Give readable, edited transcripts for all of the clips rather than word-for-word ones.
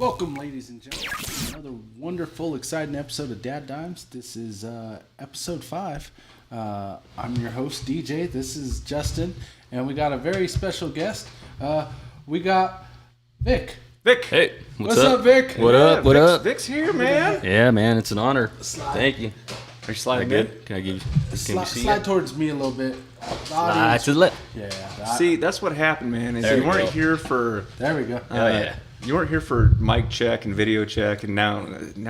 Welcome, ladies and gentlemen, to another wonderful, exciting episode of DadDimes. This is Episode 5. I'm your host, DJ. This is Justin, and we got a very special guest. We got Vic. Vic. Hey, what's up, Vic? What up? What up? Vic's here, man. Yeah, man, it's an honor. Thank you. Are you sliding Good. Can I give you? Slide towards me a little bit. Slide to the left. Yeah. See, that's what happened, man. Is There you we weren't go. here for. There we go. Oh yeah. You weren't here for mic check and video check, and now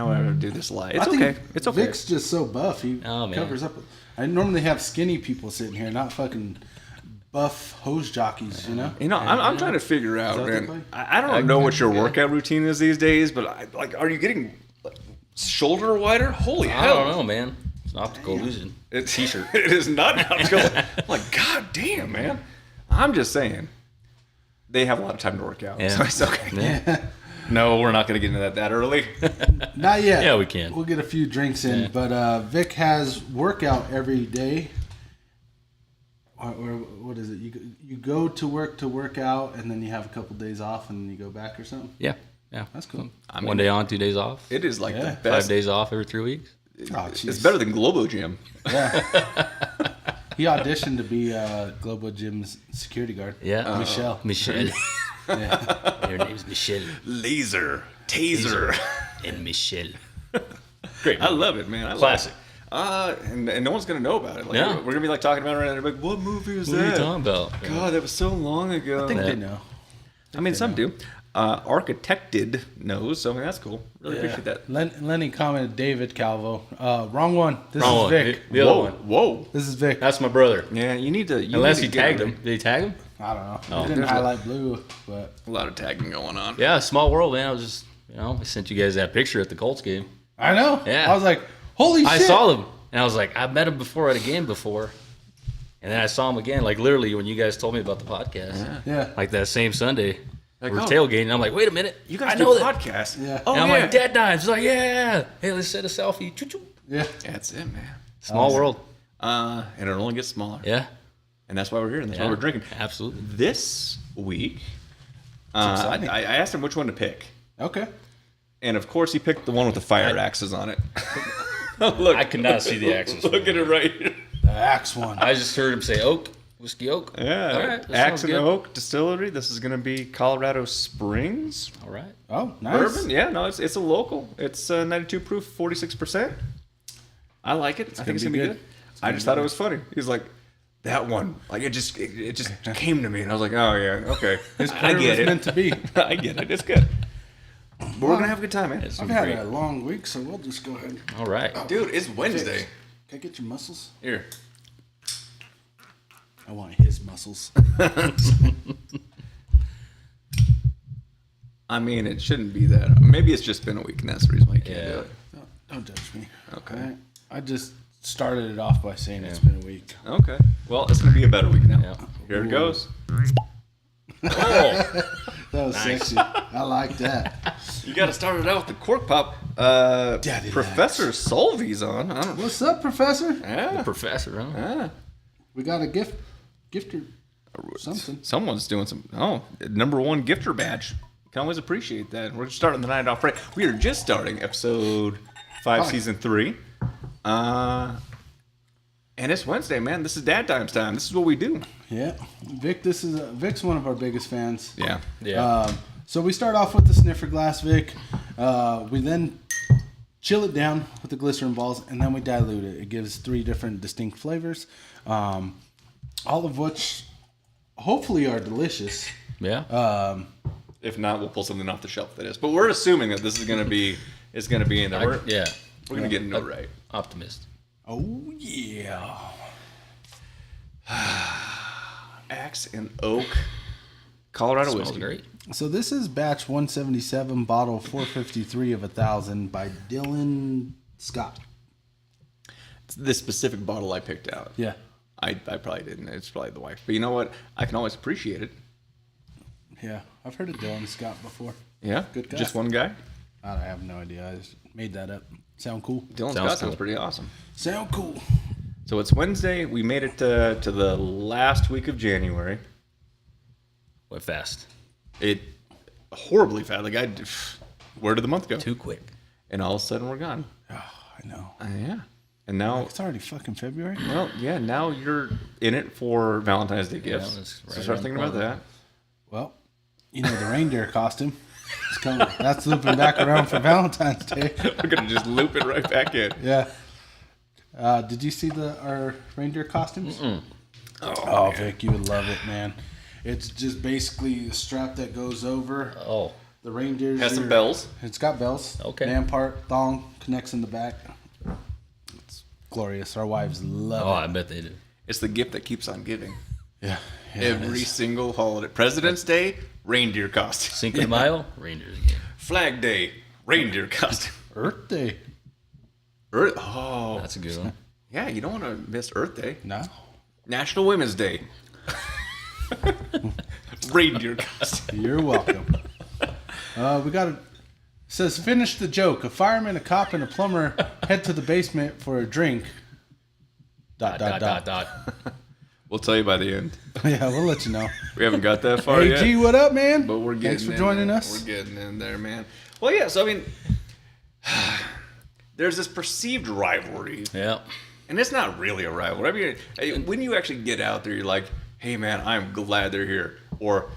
I have to do this live. It's okay. It's okay. Vic's just so buff. He covers up. I normally have skinny people sitting here, not fucking buff hose jockeys, you know? You know, I'm trying to figure out, that man. I don't know what your workout routine is these days, but are you getting shoulder wider? Holy I hell! don't know, man. It's an optical illusion. It's T-shirt. It is not an optical. I'm like, god damn, man. I'm just saying. They have a lot of time to work out, Yeah. so it's okay. Yeah. No, we're not going to get into that early. Not yet. Yeah, we can. We'll get a few drinks in, Yeah. but Vic has workout every day. Or what is it? You go to work out, and then you have a couple days off, and then you go back or something. Yeah. That's cool. I mean, 1 day on, 2 days off. It is like Yeah. the 5 best. days off every 3 weeks. Oh, It's jeez. better than Globo Gym. Yeah. He auditioned to be Global Gym's security guard. Yeah. Michelle. Michelle. Yeah. Her name's Michelle. Laser. Taser. And Michelle. Great. I love it, man. I love Classic. it. And no one's going to know about it. Like, Yeah. We're going to be like talking about it right now. They're like, what movie is What are you that? talking about? God, that was so long ago. I think Yeah. they know. I mean, some do. Architected knows, so I mean, that's cool. Really appreciate that. Lenny commented David Calvo. Wrong one. This Wrong is one. Vic. The other Whoa, one. whoa. This is Vic. That's my brother. Yeah, you need to. Unless need he to get tagged it. him. Did he tag him? I don't know. Oh, He didn't there's highlight blue, but A lot of tagging going on. Yeah, small world, man. I was just, I sent you guys that picture at the Colts game. I know. Yeah. I was like, holy shit. I saw them, and I was like, I've met him before at a game before. And then I saw him again, like literally when you guys told me about the podcast. Yeah. Like that same Sunday. Like, we were oh. tailgating, and I'm like, wait a minute. You guys I do know that. podcasts. Yeah. Oh, And I'm yeah. like, DadDimes. He's like, yeah. Hey, let's set a selfie. Choo-choo. Yeah. That's it, man. Small world. And it only gets smaller. Yeah. And that's why we're here, and that's Yeah. why we're drinking. Absolutely. This week, exciting. I asked him which one to pick. Okay. And of course, he picked the one with the fire axes on it. Look, I could not see the axes. Look at it right here. The axe one. I just heard him say oak, whiskey oak. Yeah, All right. That Axe sounds and good. Oak Distillery. This is going to be Colorado Springs All right. Oh, nice. bourbon. Yeah, no, it's a local. It's 92 proof, 46%. I like it. I think it's gonna gonna be be good. good. I just thought it was funny. He's like, that one. Like it just came to me, and I was like, oh yeah, okay. His I prayer get was it. meant to be. I get it. It's good. But we're gonna have a good time, man. It's I've great. had a long week, so we'll just go ahead. All right. Dude, it's Wednesday. Can I get your muscles? Here. I want his muscles. I mean, it shouldn't be that. Maybe it's just been a week, and that's the reason why you can't do Yeah. it. Don't judge me. Okay. All right? I just started it off by saying it's been a week. Okay. Well, it's gonna be a better week now. Yeah. Here it goes. Oh, That was sexy. I like that. You got to start it out with the cork pop. Daddy Professor Solvy's on. I don't know. What's up, Professor? the Yeah. professor, huh? Yeah. We got a gifter. Something. Someone's doing some. Oh, #1 gifter badge. Can always appreciate that. We're starting the night off right. We are just starting episode 5, season 3. And it's Wednesday, man. This is DadDimes time. This is what we do. Yeah. Vic, Vic's one of our biggest fans. Yeah. Yeah. So we start off with the sniffer glass, Vic. We then chill it down with the glycerin balls, and then we dilute it. It gives 3 different distinct flavors, all of which hopefully are delicious. yeah. If not, we'll pull something off the shelf that is. But we're assuming that this is gonna be in there. We're Yeah. gonna get into it right. Optimist. Oh, yeah. Axe and Oak, Colorado Smells whiskey. great. So this is batch 177, bottle 453 of 1,000 by Dylan Scott. It's this specific bottle I picked out. Yeah. I probably didn't. It's probably the wife. But you know what? I can always appreciate it. Yeah. I've heard of Dylan Scott before. Yeah? Good guy. Just one guy? I have no idea. I just made that up. Sound cool? Dylan Sounds Scott sounds cool. pretty awesome. Sound cool. So it's Wednesday. We made it to the last week of January. Went fast. It horribly fast. Like Where did the month go? Too quick. And all of a sudden we're gone. Oh, I know. Yeah. And now, It's already fucking February. well, yeah, now you're in it for Valentine's Day gifts. that's So right start around thinking the about that. Well, you know the reindeer costume. It's coming. That's looping back around for Valentine's Day. We're going to just loop it right back in. Yeah. Did you see our reindeer costumes? Oh, Vic, you would love it, man. It's just basically a strap that goes over Oh, the reindeer's has some ear. bells. It's got bells. Okay. Man part, thong, connects in the back. It's glorious. Our wives love I bet they do. It's the gift that keeps on giving. it. Yeah. Every single holiday. President's Day, reindeer costume. Cinco de Mayo, Rangers again. Flag Day, reindeer costume. Earth Day. Oh, That's a good one. yeah, you don't want to miss Earth Day. No. National Women's Day. Reindeer costume. You're welcome. We got it. Says, finish the joke. A fireman, a cop, and a plumber head to the basement for a drink. Dot. We'll tell you by the end. Yeah, we'll let you know. We haven't got that far Hey, yet. G, what up, man? But we're getting Thanks for in joining there. us. We're getting in there, man. Well, yeah, so I mean, there's this perceived rivalry, Yeah. and it's not really a rivalry. I mean, when you actually get out there, you're like, hey, man, I'm glad they're here. Or,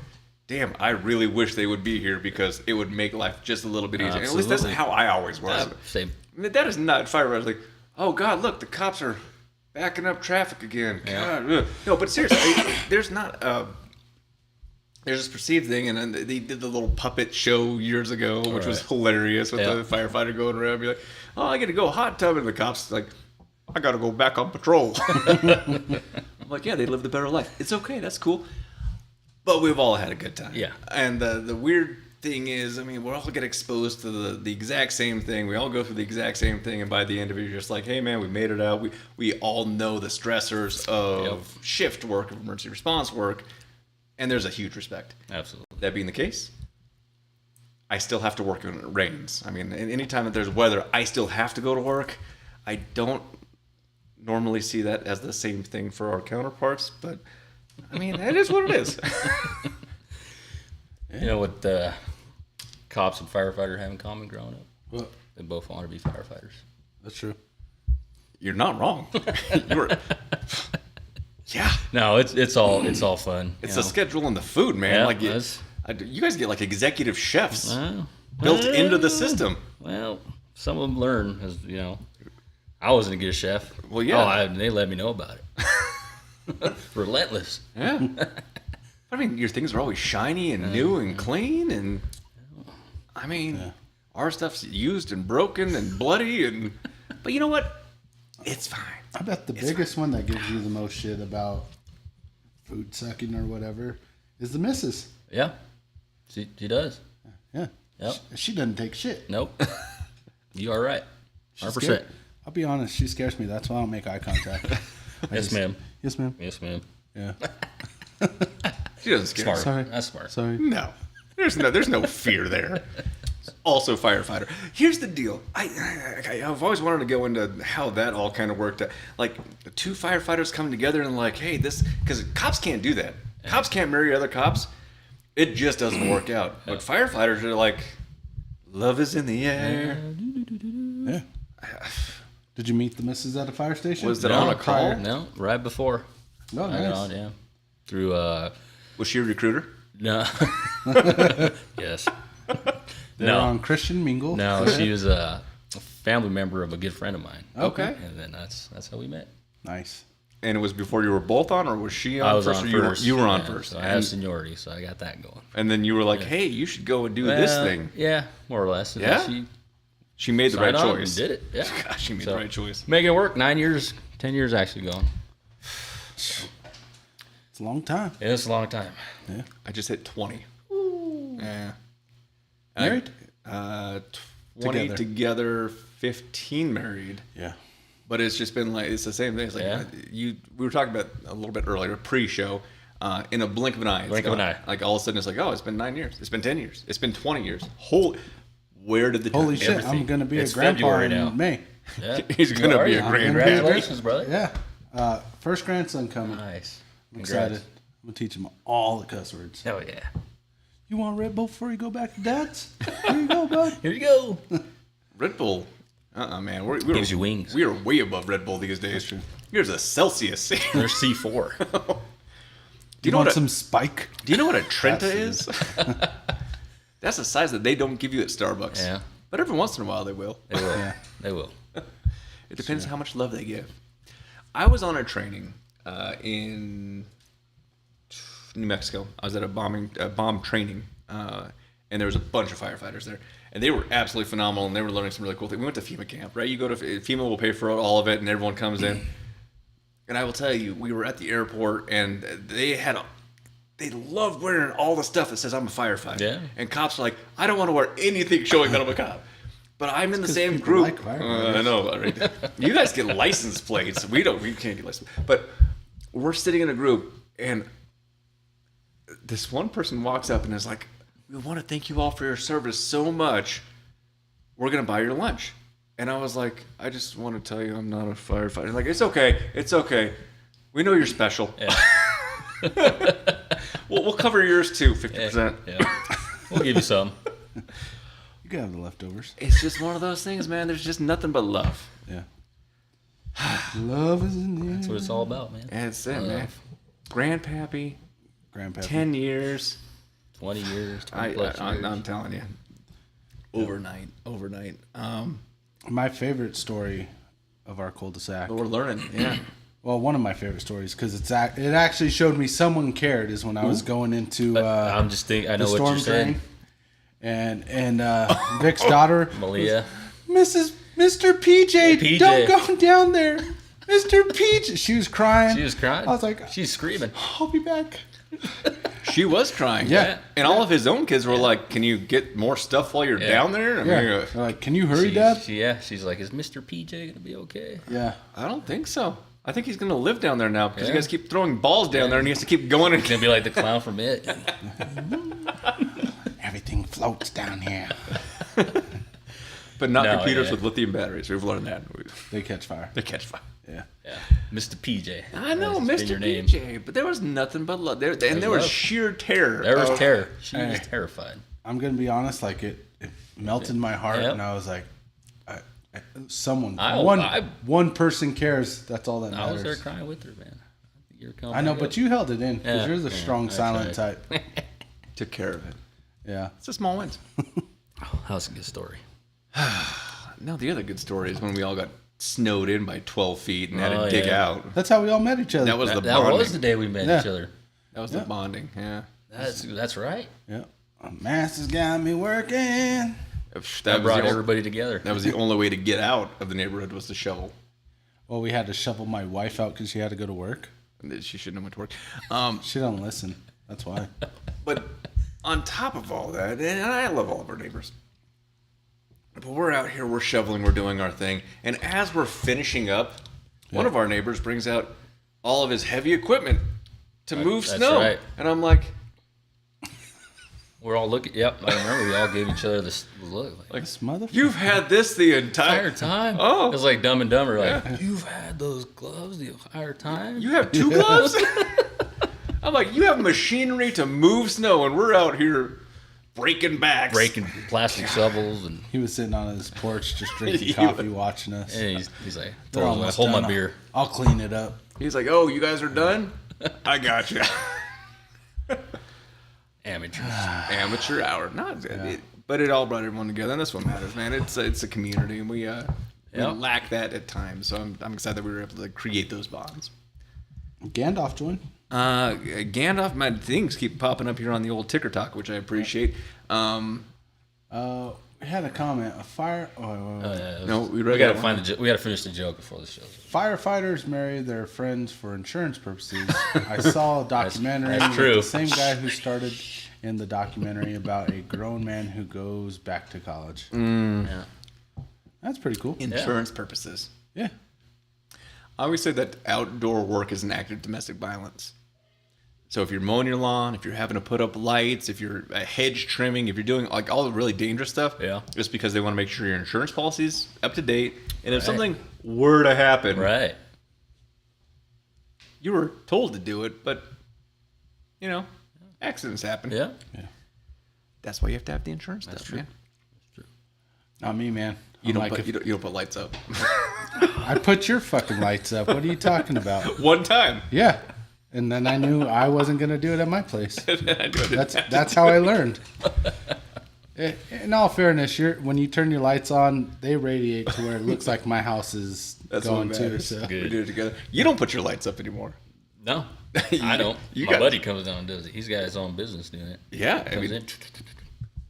damn, I really wish they would be here because it would make life just a little bit easier. And at least that's Absolutely. how I always was. Same. I mean, that is not firefighters like, oh, God, look, the cops are backing up traffic again. Yeah. God, ugh. No, but seriously, there's not... there's this perceived thing, and then they did the little puppet show years ago, which was hilarious with the firefighter going around and be like, oh, I got to go hot tub, and the cops like, I got to go back on patrol. I'm like, yeah, they live the better life. It's okay, that's cool. But we've all had a good time. Yeah. And the weird thing is, I mean, we all get exposed to the exact same thing. We all go through the exact same thing, and by the end of it, you're just like, hey, man, we made it out. We all know the stressors of shift work, of emergency response work, and there's a huge respect. Absolutely. That being the case, I still have to work when it rains. I mean, anytime that there's weather, I still have to go to work. I don't normally see that as the same thing for our counterparts, but I mean, it is what it is. You know what cops and firefighters have in common growing up? What? They both want to be firefighters. That's true. You're not wrong. Yeah. No, it's all fun. It's the schedule and the food, man. Yeah, like you guys get like executive chefs built Well, into the system. Well, some of them learn, as you know. I wasn't a good chef. Well, yeah. They let me know about it. Relentless. Yeah. I mean, your things are always shiny and new and clean, and I mean, our stuff's used and broken and bloody, but you know what? It's fine. I bet the biggest one that gives you the most shit about food sucking or whatever is the missus. Yeah, she does. Yeah. Yep. She doesn't take shit. Nope. You are right. She's 100%. scared. I'll be honest, she scares me. That's why I don't make eye contact. Yes, ma'am. Yes, ma'am. Yes, ma'am. Yeah. She doesn't scare Smart. me. Sorry. That's smart. Sorry. No, there's no fear there. Also, firefighter. Here's the deal. I've always wanted to go into how that all kind of worked. Like two firefighters coming together and like, hey, this because cops can't do that. Cops can't marry other cops. It just doesn't work out. But firefighters are like, love is in the air. Yeah. Did you meet the missus at a fire station? Was that on a call? No, right before. Oh, I got nice. on, yeah. Through Was she a recruiter? no. Yes. They're on Christian Mingle. No, she was a family member of a good friend of mine. Okay. And then that's how we met. Nice. And it was before you were both on, or was she on I was first? on or first. You were on yeah, first. So I have seniority, so I got that going. And then you were like, hey, you should go and do this Well, thing. Yeah, more or less. And Yeah? then She made she the right signed on choice. and did it. Yeah. Gosh, she made the right choice. Making it work. 9 years, 10 years actually going. It's a long time. Yeah, it's a long time. Yeah. I just hit 20. Yeah. Married? 20 Together. together, 15 married. Yeah. But it's just been like, it's the same thing. It's like, Yeah. we were talking about a little bit earlier, pre-show, in a blink of an eye. Blink of an eye. Like all of a sudden it's like, oh, it's been 9 years. It's been 10 years. It's been 20 years. Where did the Holy time? shit, Everything. I'm going to be It's a grandpa February in now. May. Yeah. He's going to be a I'm grandpa. Congratulations, brother. Yeah. First grandson coming. Nice. I'm Congrats. excited. I'm going to teach him all the cuss words. Hell yeah. You want Red Bull before you go back to Dad's? Here you go, bud. Here you go. Red Bull. Man. Gives you wings. We are way above Red Bull these days. Here's a Celsius. There's C4. Do you want some Spike? Do you know what a Trenta is? That's the size that they don't give you at Starbucks. Yeah. But every once in a while they will. They will. Yeah. They will. It depends how much love they give. I was on a training in New Mexico. I was at a bomb training, and there was a bunch of firefighters there, and they were absolutely phenomenal, and they were learning some really cool things. We went to FEMA camp, right? You go to FEMA will pay for all of it, and everyone comes in. And I will tell you, we were at the airport, and they love wearing all the stuff that says I'm a firefighter. Yeah. And cops are like, I don't want to wear anything showing that I'm a cop. But I'm in the same group. like firefighters. I know, right? You guys get license plates. We don't. We can't get license. But we're sitting in a group, and this one person walks up and is like, "We want to thank you all for your service so much. We're gonna buy your lunch." And I was like, "I just want to tell you, I'm not a firefighter." Like, it's okay. It's okay. We know you're special. Yeah. We'll cover yours too, 50%. Yeah. We'll give you some. You can have the leftovers. It's just one of those things, man. There's just nothing but love. Yeah. Love is in the air. That's what it's all about, man. And it's it, man. Grandpappy, Grandpa. 10 years. 20 years, 20 plus years. I'm telling you. Overnight. My favorite story of our cul-de-sac. But we're learning, yeah. Well, one of my favorite stories because it actually showed me someone cared is when I was going into I'm just thinking, I know the what storm you're saying. drain, and Vic's daughter, Malia. Mr. PJ, Hey, PJ. don't go down there, Mr. PJ. She was crying. She was crying. I was like, she's screaming. I'll be back. She was crying. Yeah. And all of his own kids were like, can you get more stuff while you're down there? I Yeah. mean, They're like, can you hurry, Dad? She's like, is Mr. PJ going to be okay? Yeah. I don't think so. I think he's going to live down there now because you Yeah. guys keep throwing balls down there and he has to keep going. He's going to be like the clown from It. Everything floats down here. But not No, computers yeah. with lithium batteries. We've learned that. They catch fire. They catch fire. Yeah. Yeah. Mr. PJ. I know, That's been Mr. your name. PJ. But there was nothing but love. There was love. sheer terror. There was of- terror. She Hey. was terrified. I'm gonna be honest. Like it melted my heart, Yep. and I was like, someone, I- one person cares. That's all that I was there matters. crying with her, man. You're coming I know, back but up. you held it in because Yeah. you're the Yeah, strong, I silent tried. type. Took care of it. Yeah. It's a small wins. That was a good story. No, the other good story is when we all got snowed in by 12 feet and had Oh, to dig yeah. out. That's how we all met each other. That was the That bonding. was the day we met Yeah. each other. That was the bonding. Yeah. That's right. Yeah. Master's got me working. That brought everybody together. That was the only way to get out of the neighborhood was to shovel. Well, we had to shovel my wife out because she had to go to work. And she shouldn't have went to work. She don't listen. That's why. But on top of all that, and I love all of our neighbors, but we're out here, we're shoveling, we're doing our thing, and as we're finishing up, one of our neighbors brings out all of his heavy equipment to move that's snow. right. And I'm like, We're all looking. Yep, I remember we all gave each other this look. Like, This mother. you've had this the entire time. Oh. It was like Dumb and Dumber. Like, you've had those gloves the entire time. You have 2 gloves? I'm like, you have machinery to move snow, and we're out here breaking backs. Breaking plastic shovels and He was sitting on his porch just drinking He coffee, was. watching us. he's like, They're almost hold my done. beer. I'll clean it up. He's like, oh, you guys are done? I got you. Amateurs. Amateur hour. But it all brought everyone together, and that's what matters, man. It's a community, and we lack that at times. So I'm excited that we were able to create those bonds. Gandalf joined. Gandalf, my things keep popping up here on the old ticker talk, which I appreciate. We had a comment. A fire. No, we We gotta find the. We gotta finish the joke before the show's over. Firefighters marry their friends for insurance purposes. I saw a documentary That's with true. the same guy who started in the documentary about a grown man who goes back to college. Yeah. That's pretty cool. Insurance purposes. Yeah. I always say that outdoor work is an act of domestic violence. So if you're mowing your lawn, if you're having to put up lights, if you're hedge trimming, if you're doing like all the really dangerous stuff, just because they want to make sure your insurance policy's up to date, and if something were to happen, Right. you were told to do it, but accidents happen. Yeah. That's why you have to have the insurance stuff, true. man. Not me, man. You I'm don't, like, put, if- you don't put lights up. I put your fucking lights up. What are you talking about? One time. Yeah. And then I knew I wasn't going to do it at my place. I do it. That's how I learned. In all fairness, when you turn your lights on, they radiate to where it looks like my house is That's going what too. matters. So. We do it together. You don't put your lights up anymore. No, I don't. You My got- buddy comes down and does it. He's got his own business doing it. Yeah, I Comes mean, in.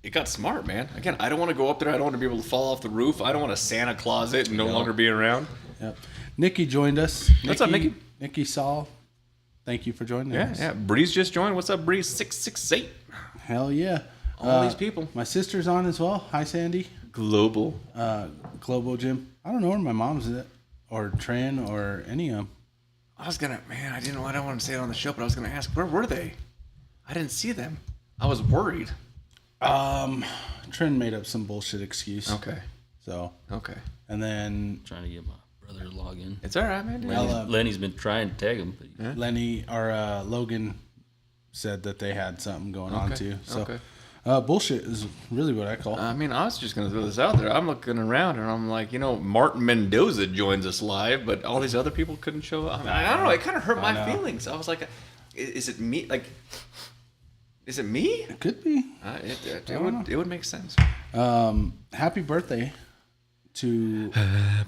it got smart, man. Again, I don't want to go up there. I don't want to be able to fall off the roof. I don't want to Santa Claus it and no longer be around. Yep. Nikki joined us. What's up, Nikki? Nikki Saul. Thank you for joining Yeah, us. yeah. Breeze just joined. What's up, Breeze? 668. Hell yeah. All these people. My sister's on as well. Hi, Sandy. Global. Globo Gym. I don't know where my mom's at, or Tran, or any of them. I was gonna, man. I don't want to say it on the show, but I was gonna ask, where were they? I didn't see them. I was worried. Tran made up some bullshit excuse. Okay. So, Okay. and then Trying to get my brother to log in. It's all right, man. Lenny's been trying to tag him. But Lenny or Logan said that they had something going on too. So, Okay. bullshit is really what I call. I mean, I was just gonna throw this out there. I'm looking around and I'm like, Martin Mendoza joins us live, but all these other people couldn't show up. I, mean, I don't know. It kind of hurt my feelings. I was like, is it me? Like, is it me? It could be. It would make sense. Happy birthday to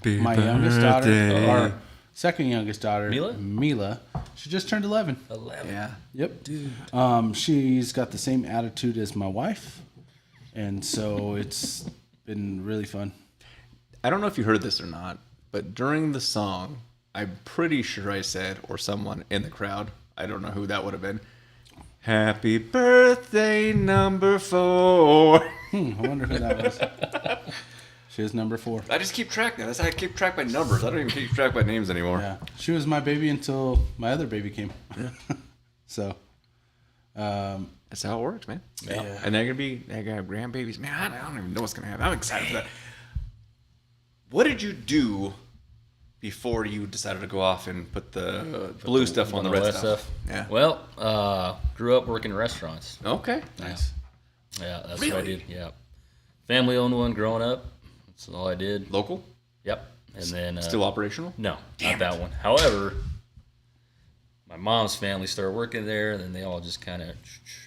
my youngest daughter, or second youngest daughter, Mila. She just turned 11. 11. Yeah. Yep. Dude. She's got the same attitude as my wife, and so it's been really fun. I don't know if you heard this or not, but during the song, I'm pretty sure I said, or someone in the crowd, I don't know who that would have been, "Happy birthday, number 4." I wonder who that was. She is number 4. I just keep track now. That's how I keep track by numbers. I don't even keep track by names anymore. Yeah. She was my baby until my other baby came. Yeah. So. That's how it works, man. Yeah. And they're gonna have grandbabies. Man, I don't even know what's gonna happen. I'm excited for that. What did you do before you decided to go off and put the blue stuff on the red stuff? Yeah. Well, grew up working in restaurants. Okay. Nice. Yeah, that's Really? what I did. Yeah. Family owned one growing up. That's all I did. Local? Yep. And then Still operational? no, not that one. However, my mom's family started working there, and then they all just kind of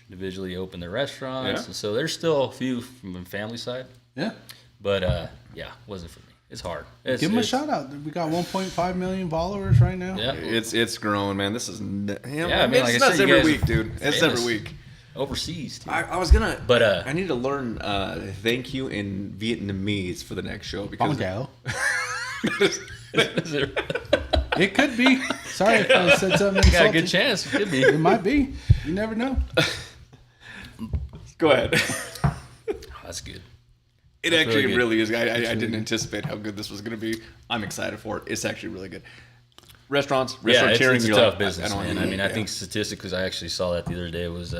individually opened their restaurants. Yeah. And so there's still a few from the family side, Yeah. but yeah, wasn't for me. It's hard. Give them a shout out. We got 1.5 million followers right now. Yeah, It's growing, man. This is Yeah, I mean, like I it's said, not you every guys week, dude. It's famous. every week. overseas too. I was gonna, But, I need to learn thank you in Vietnamese for the next show because Bongo. Is there- It could be. Sorry if I said something got a insulting. good chance. It could be. It might be. You never know. go ahead. Oh, that's good. It That's actually really good. really is. I didn't anticipate how good this was going to be. I'm excited for it. It's actually really good. Restaurants, Yeah, restaurateuring, it's a you're tough like, business, don't man. want I mean, I yeah. think statistically, I actually saw that the other day, was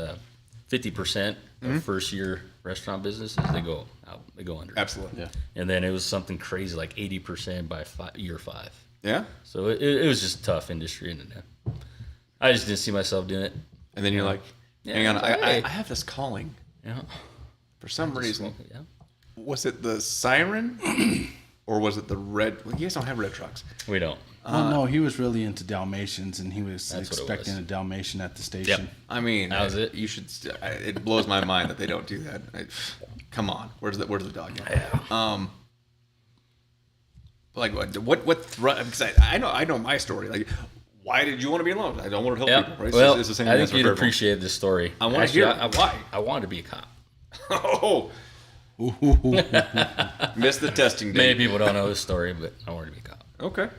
50% of first year restaurant businesses, they go out, they go under. Absolutely. Yeah. And then it was something crazy like 80% by year 5. Yeah. So it was just a tough industry, and I just didn't see myself doing it. And then you're like, Yeah, hang on, hey. I have this calling. Yeah. For some reason, Yeah. was it the siren or was it the red? Well, you guys don't have red trucks. We don't. Well, no, he was really into Dalmatians, and he was That's what it expecting was. a Dalmatian at the station. I mean, That was it. You should. It blows my mind that they don't do that. Come on, where's the dog at? Yeah. Like what? Because I know my story. Like, why did you want to be alone? I don't want to help Yep. people. Right? Well, it's the same I think answer you'd for everyone. appreciate this story. I wanna Actually, hear it. Why? I wanted to be a cop. Oh, missed the testing day. Many people don't know this story, but I wanted to be a cop. Okay.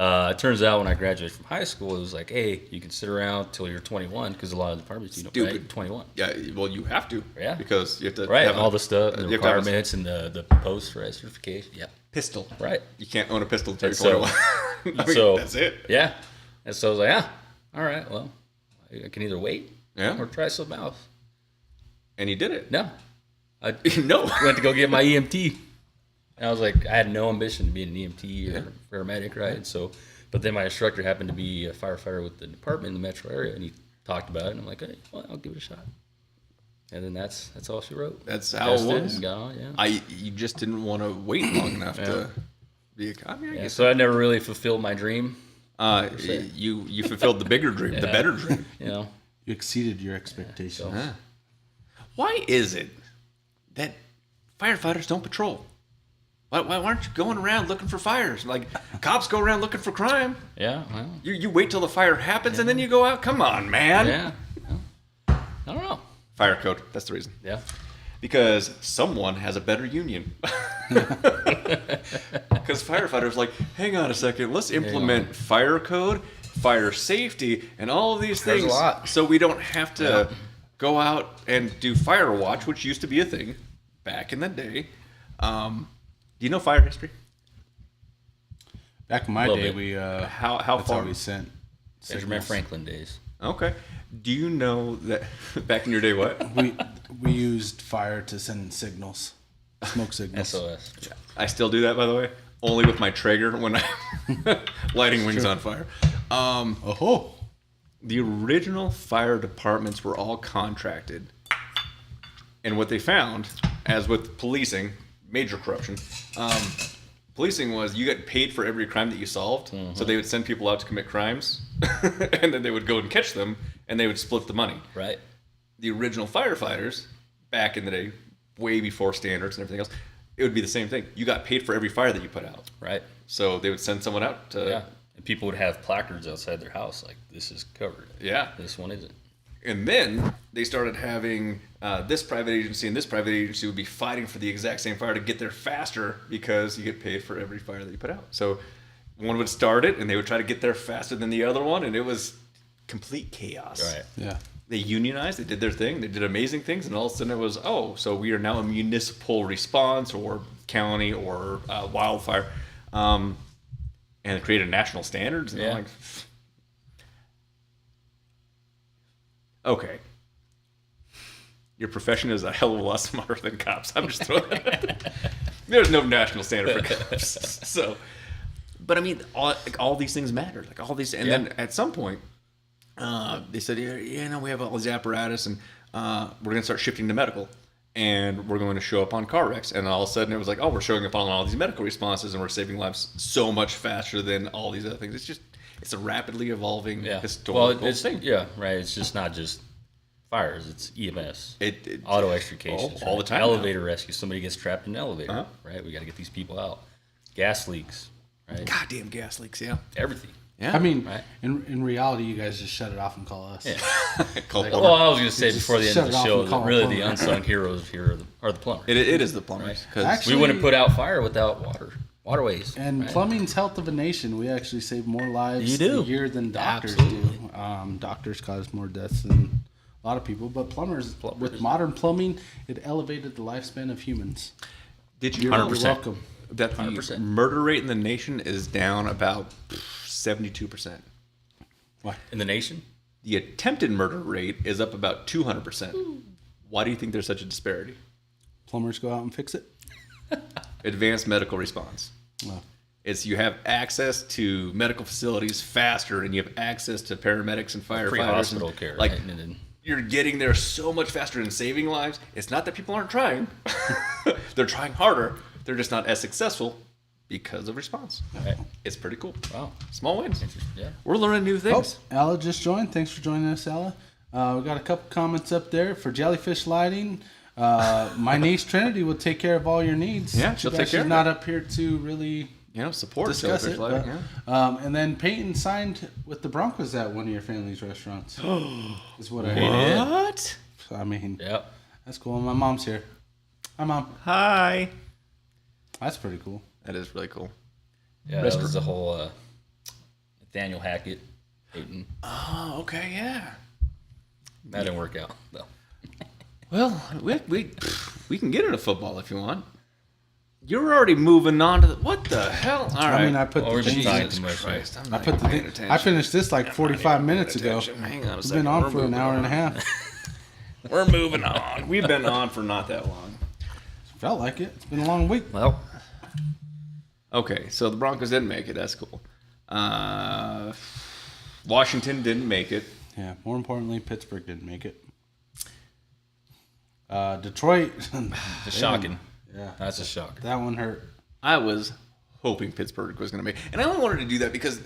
It turns out when I graduated from high school, it was like, hey, you can sit around till you're 21, because a lot of departments you don't Stupid. right, 21. Yeah. Well, you have to. Yeah. Because you have to. Right, have all the stuff, the you have to have a requirements, and the post certification. Yeah, pistol. right. You can't own a pistol until And you're so- 21. I mean, so that's it. Yeah, and so I was like, all right, well, I can either wait, Yeah. or try something else. And he did it. No, I No. went to go get my EMT, and I was like, I had no ambition to be an EMT or paramedic, right? And so, but then my instructor happened to be a firefighter with the department in the metro area, and he talked about it, and I'm like, hey, well, I'll give it a shot. And then that's all she wrote. That's how it was. Got on, yeah. You just didn't want to wait long enough to be a cop. Yeah, so I never really fulfilled my dream. You fulfilled the bigger dream, the better dream. You know, You exceeded your expectations. Huh. Why is it that firefighters don't patrol? Why aren't you going around looking for fires? Like, cops go around looking for crime. yeah, well, You wait till the fire happens and then you go out? Come on, man. yeah. I don't know. Fire code. That's the reason. Yeah. Because someone has a better union. Because firefighters like, hang on a second, let's implement fire code, fire safety, and all of these There's things a lot. so we don't have to go out and do fire watch, which used to be a thing back in the day. Do you know fire history? Back in my Little day, bit. we How that's far? how we sent Benjamin signals. Franklin days. Okay. Do you know that back in your day, what? We used fire to send signals, smoke signals. SOS. I still do that, by the way. Only with my Traeger when I'm lighting wings on fire. Oh, The original fire departments were all contracted. And what they found, as with policing, major corruption, policing was you get paid for every crime that you solved. Mm-hmm. So they would send people out to commit crimes, and then they would go and catch them, and they would split the money. Right. The original firefighters, back in the day, way before standards and everything else, it would be the same thing. You got paid for every fire that you put out. Right. So they would send someone out to... Yeah. And people would have placards outside their house like, this is covered. Yeah. This one isn't. And then they started having this private agency and this private agency would be fighting for the exact same fire to get there faster because you get paid for every fire that you put out. So one would start it and they would try to get there faster than the other one, and it was complete chaos. Right. yeah. They unionized, they did their thing, they did amazing things, and all of a sudden it was, so we are now a municipal response or county or wildfire. And it created national standards. And I'm like, okay. Your profession is a hell of a lot smarter than cops. I'm just throwing that out there. There's no national standard for cops. So, but I mean, all these things matter. Like all these, and then at some point, they said, we have all this apparatus, and we're going to start shifting to medical, and we're going to show up on car wrecks. And all of a sudden, it was like, we're showing up on all these medical responses, and we're saving lives so much faster than all these other things. It's a rapidly evolving historical thing. Yeah, right. It's just not just fires. It's EMS. It auto extrications. all the time. Elevator rescue. Somebody gets trapped in an elevator. Uh-huh. Right. We got to get these people out. Gas leaks. Right. Goddamn gas leaks. Yeah. Everything. Yeah. I mean, Right. in reality, you guys just shut it off and call us. Yeah. Call Well, plumber. I was going to say Just before the end shut of it the off show and that call a really plumber. the unsung heroes here are the plumbers. It is the plumbers. Because Actually- We wouldn't put out fire without waterways. And right? plumbing's health of a nation. We actually save more lives You do. a year than doctors Absolutely. do. Doctors cause more deaths than a lot of people, but plumbers, with modern plumbing, it elevated the lifespan of humans. did you You're know 100%. welcome. that the 100%. murder rate in the nation is down about 72%? In the nation? The attempted murder rate is up about 200%. Why do you think there's such a disparity? Plumbers go out and fix it. Advanced medical response. Well, It's you have access to medical facilities faster, and you have access to paramedics and firefighters. Pre-hospital and, care. Like right? And then, you're getting there so much faster and saving lives. It's not that people aren't trying; they're trying harder. They're just not as successful because of response. right. It's pretty cool. Wow. Small wins. Yeah. We're learning new oh, things. Ella just joined. Thanks for joining us, Ella. We got a couple comments up there for Jellyfish Lighting. My niece Trinity will take care of all your needs. Yeah, she'll Too bad take care She's of not it. up here to really Support discuss Jellyfish it. Lighting, But, and then Peyton signed with the Broncos at one of your family's restaurants. Is what I heard. yeah. What? So, I mean, Yeah. that's cool. My mom's here. Hi, Mom. Hi. That's pretty cool. That is really cool. Yeah. That was the whole Nathaniel Hackett, Peyton. Oh, okay, yeah. That didn't work out though. Well, we can get into football if you want. You're already moving on to what the hell? All right. I mean, I put Well, the we've been things talking in. too much. Christ, I'm I not put the paying thing, attention. I finished this like 45 minutes ago. Hang on a We've second. been on We're for an moving hour and a on. half. We're moving on. We've been on for not that long. Felt like it. It's been a long week. Well, Okay, so the Broncos didn't make it. That's cool. Washington didn't make it. Yeah. More importantly, Pittsburgh didn't make it. Detroit. It's shocking. Yeah. That's a shock. That one hurt. I was hoping Pittsburgh was going to make, and I only wanted to do that because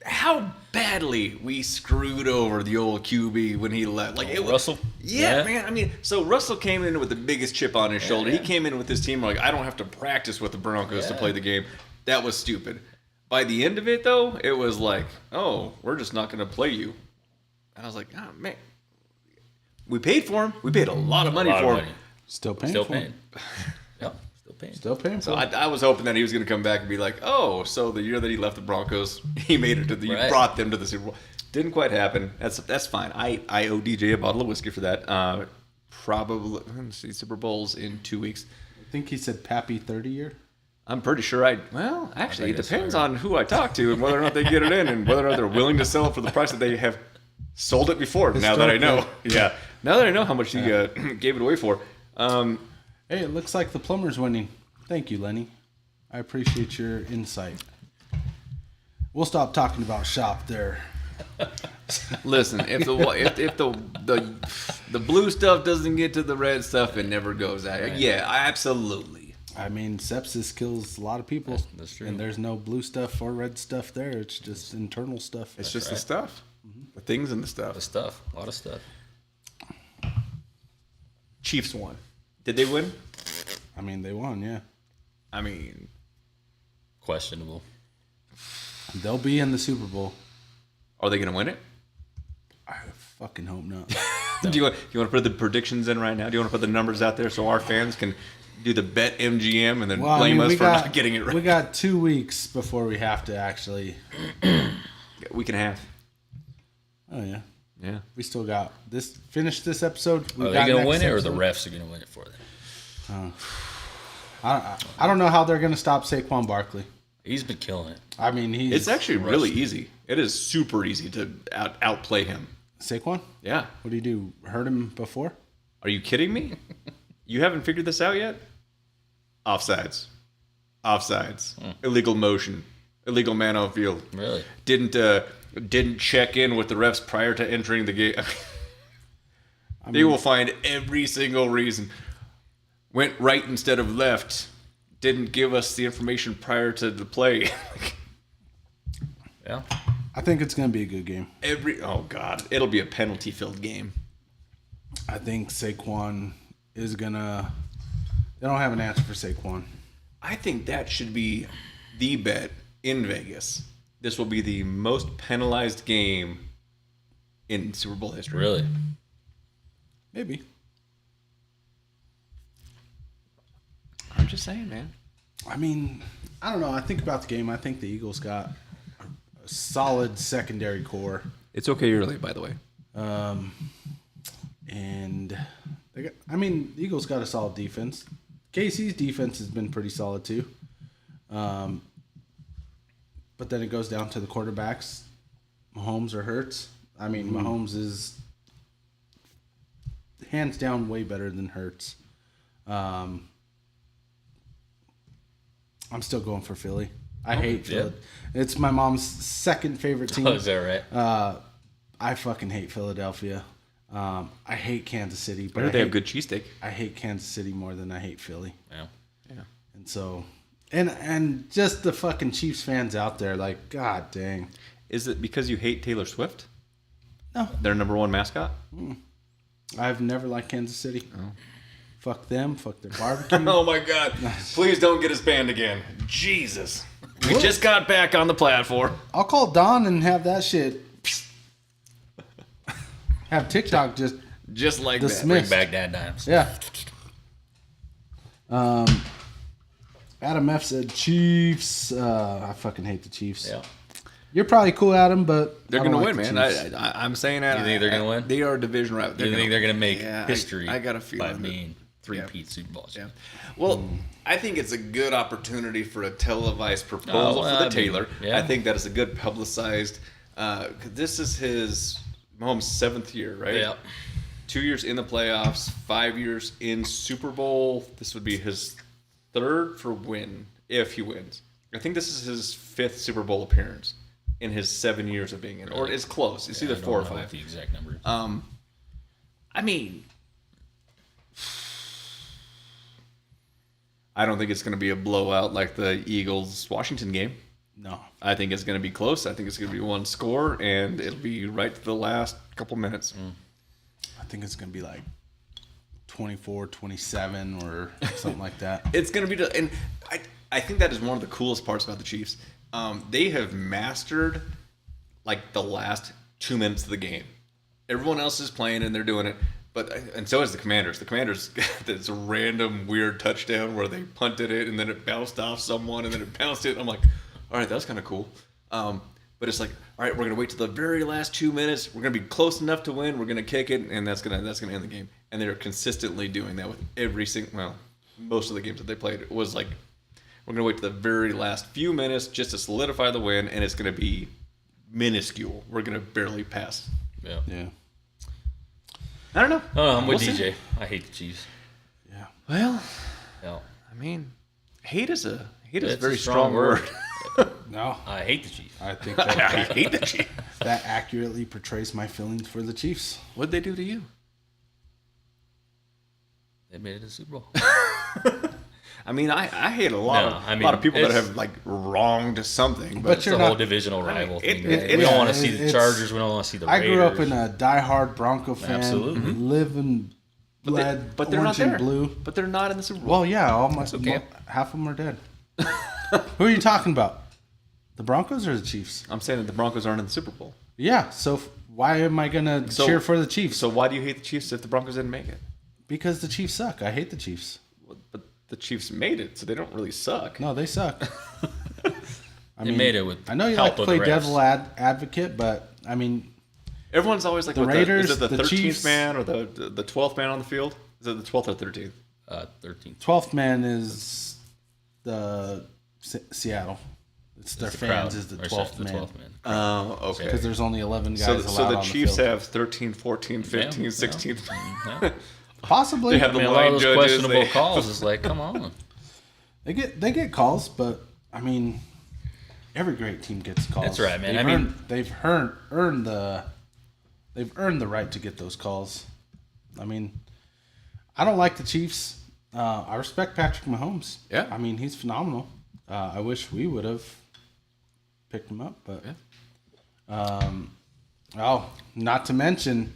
how badly we screwed over the old QB when he left. Like Russell? Yeah, Yeah. man. I mean, so Russell came in with the biggest chip on his shoulder. yeah. He came in with his team like, I don't have to practice with the Broncos to play the game. That was stupid. By the end of it, though, it was like, oh, we're just not going to play you. And I was like, oh man, we paid for him. We paid a lot of money for him. Still paying. Still for paying. him. Yep. Still paying. Still paying. So For him. I was hoping that he was going to come back and be like, oh, so the year that he left the Broncos, he made it to the, Right. he brought them to the Super Bowl. Didn't quite happen. That's fine. I owe DJ a bottle of whiskey for that. Probably, let's see, Super Bowls in 2 weeks. I think he said Pappy 30 year. I'm pretty sure well, actually, it think depends that's on who I talk to and whether or not they get it in and whether or not they're willing to sell it for the price that they have sold it before. Now that I know. Yeah. Now that I know how much he gave it away for. Hey, it looks like the plumber's winning. Thank you, Lenny. I appreciate your insight. We'll stop talking about shop there. Listen, if the blue stuff doesn't get to the red stuff, it never goes out. Right. Yeah, absolutely. I mean, sepsis kills a lot of people. That's true. And there's no blue stuff or red stuff there. It's just internal stuff. It's just the right. stuff, the things and the stuff. The stuff. A lot of stuff. Chiefs won. Did they win? I mean, they won, yeah. I mean, Questionable. They'll be in the Super Bowl. are they going to win it? I fucking hope not. Do you want to put the predictions in right now? Do you want to put the numbers out there so our fans can do the bet MGM and then blame us for not getting it right? We got 2 weeks before we have to actually. Week and a half. Oh, yeah. Yeah. We still got this. Finish this episode. Are they going to win it or the refs are going to win it for them? I don't know how they're going to stop Saquon Barkley. He's been killing it. I mean, he's. It's actually really easy. It is super easy to outplay him. Saquon? Yeah. What do you do? Hurt him before? Are you kidding me? You haven't figured this out yet? Offsides. Illegal motion. Illegal man on field. Really? Didn't check in with the refs prior to entering the game. They will find every single reason. Went right instead of left. Didn't give us the information prior to the play. Yeah. I think it's going to be a good game. Oh God, it'll be a penalty-filled game. I think Saquon is going to. They don't have an answer for Saquon. I think that should be the bet in Vegas. This will be the most penalized game in Super Bowl history. Really? Maybe. I'm just saying, man. I mean, I don't know. I think about the game. I think the Eagles got a solid secondary core. It's okay early, by the way. And the Eagles got a solid defense. KC's defense has been pretty solid too. But then it goes down to the quarterbacks, Mahomes or Hurts. I mean, Mahomes is hands down way better than Hurts. I'm still going for Philly. I hate Philly. It's my mom's second favorite team. Oh, is that right? I fucking hate Philadelphia. I hate Kansas City, but They have good cheesesteak. I hate Kansas City more than I hate Philly. Yeah. And so, and just the fucking Chiefs fans out there, like, god dang. Is it because you hate Taylor Swift? No, Their number one mascot? I've never liked Kansas City. Oh. Fuck them. Fuck their barbecue. Oh my God! Please don't get us banned again. Jesus, we just got back on the platform. I'll call Don and have that shit. Have TikTok Just like dismissed. Bring back DadDimes. Yeah. Adam F said Chiefs. I fucking hate the Chiefs. Yeah. You're probably cool, Adam, but They're I don't going to like win, the man. Chiefs. I'm saying that. You think they're gonna win? They are a division rival. You think they're going to make Yeah, history I got a feeling by that- being three-peat Super Bowl Yeah. champions? Well, I think it's a good opportunity for a televised proposal well, for the I mean, Taylor. yeah. I think that is a good publicized. This is his Mahomes' 7th year, right? Yeah. 2 years in the playoffs, 5 years in Super Bowl. This would be his 3rd for win if he wins. I think this is his 5th Super Bowl appearance in his 7 years of being in, or it's close. It's either I don't 4 or know 5. The exact number. I mean, I don't think it's going to be a blowout like the Eagles-Washington game. No. I think it's going to be close. I think it's going to be one score, and it'll be right to the last couple minutes. I think it's going to be like 24-27 or something like that. It's going to be, and I think that is one of the coolest parts about the Chiefs. They have mastered like the last 2 minutes of the game. Everyone else is playing and they're doing it, and so is the Commanders. The Commanders got this random weird touchdown where they punted it and then it bounced off someone and then it bounced it. I'm like, all right, that was kind of cool. But it's like, all right, we're gonna wait till the very last 2 minutes. We're gonna be close enough to win. We're gonna kick it, and that's gonna end the game. And they're consistently doing that with most of the games that they played. It was like, we're gonna wait till the very last few minutes just to solidify the win, and it's gonna be minuscule. We're gonna barely pass. Yeah. I don't know. Oh, I'm with We'll DJ. see. I hate the Chiefs. Yeah. Well, No. I mean, hate is a It's very a strong word. No. I hate the Chiefs. I think I that, hate the Chiefs. that accurately portrays my feelings for the Chiefs. What'd they do to you? They made it to the Super Bowl. I mean, I hate a lot of people that have like wronged something, but It's a whole divisional rival thing. it- We don't yeah, want to see the it's- Chargers. We don't want to see the I Raiders. grew up in a diehard Bronco fan. Absolutely. Live in blood, but they're not orange there. and blue. But they're not in the Super Bowl. Well, yeah, okay. half of them are dead. Who are you talking about? The Broncos or the Chiefs? I'm saying that the Broncos aren't in the Super Bowl. Yeah, so why am I going to cheer for the Chiefs? So why do you hate the Chiefs if the Broncos didn't make it? Because the Chiefs suck. I hate the Chiefs. But the Chiefs made it, so they don't really suck. No, they suck. They made it with I know you help like to of play the refs. devil advocate, but I mean, Everyone's always like, The what Raiders, is it the the 13th Chiefs- man or the 12th man on the field? Is it the 12th or 13th? 13th. 12th man is the Seattle. It's their the fans crowd. is the Or 12th the man. 12th man. Oh, okay. Because there's only 11 guys So, allowed so the on Chiefs the field. have 13, 14, 15, Yeah, 16. Yeah. Possibly. They have I mean, the a lot line of those judges. questionable They- calls is like, come on. They get calls, but I mean, every great team gets calls. That's right, man. They've earned the right to get those calls. I mean, I don't like the Chiefs. I respect Patrick Mahomes. Yeah. I mean, he's phenomenal. I wish we would have picked him up, but not to mention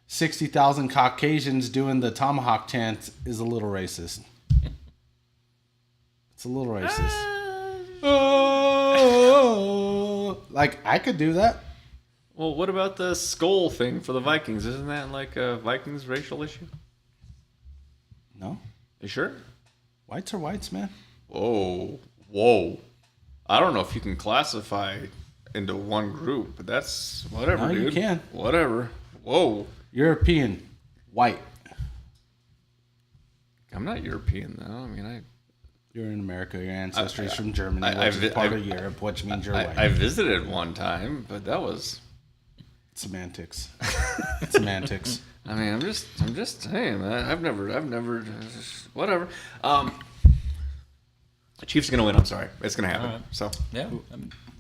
60,000 Caucasians doing the tomahawk chant is a little racist. It's a little racist. Oh, like I could do that. Well, what about the skull thing for the Vikings? Isn't that like a Vikings racial issue? No, You sure? whites are whites, man. Whoa. I don't know if you can classify into one group, but that's whatever, No, dude. you can. Whatever. Whoa. European, white. I'm not European, though. I mean, You're in America. Your ancestry is from Germany, I- which is part I- of Europe, which means you're white. I visited one time, but that was. Semantics. Semantics. I mean, I'm just saying, man. I've never, whatever. Chiefs are gonna win. I'm sorry, it's gonna happen. All right. So Yeah.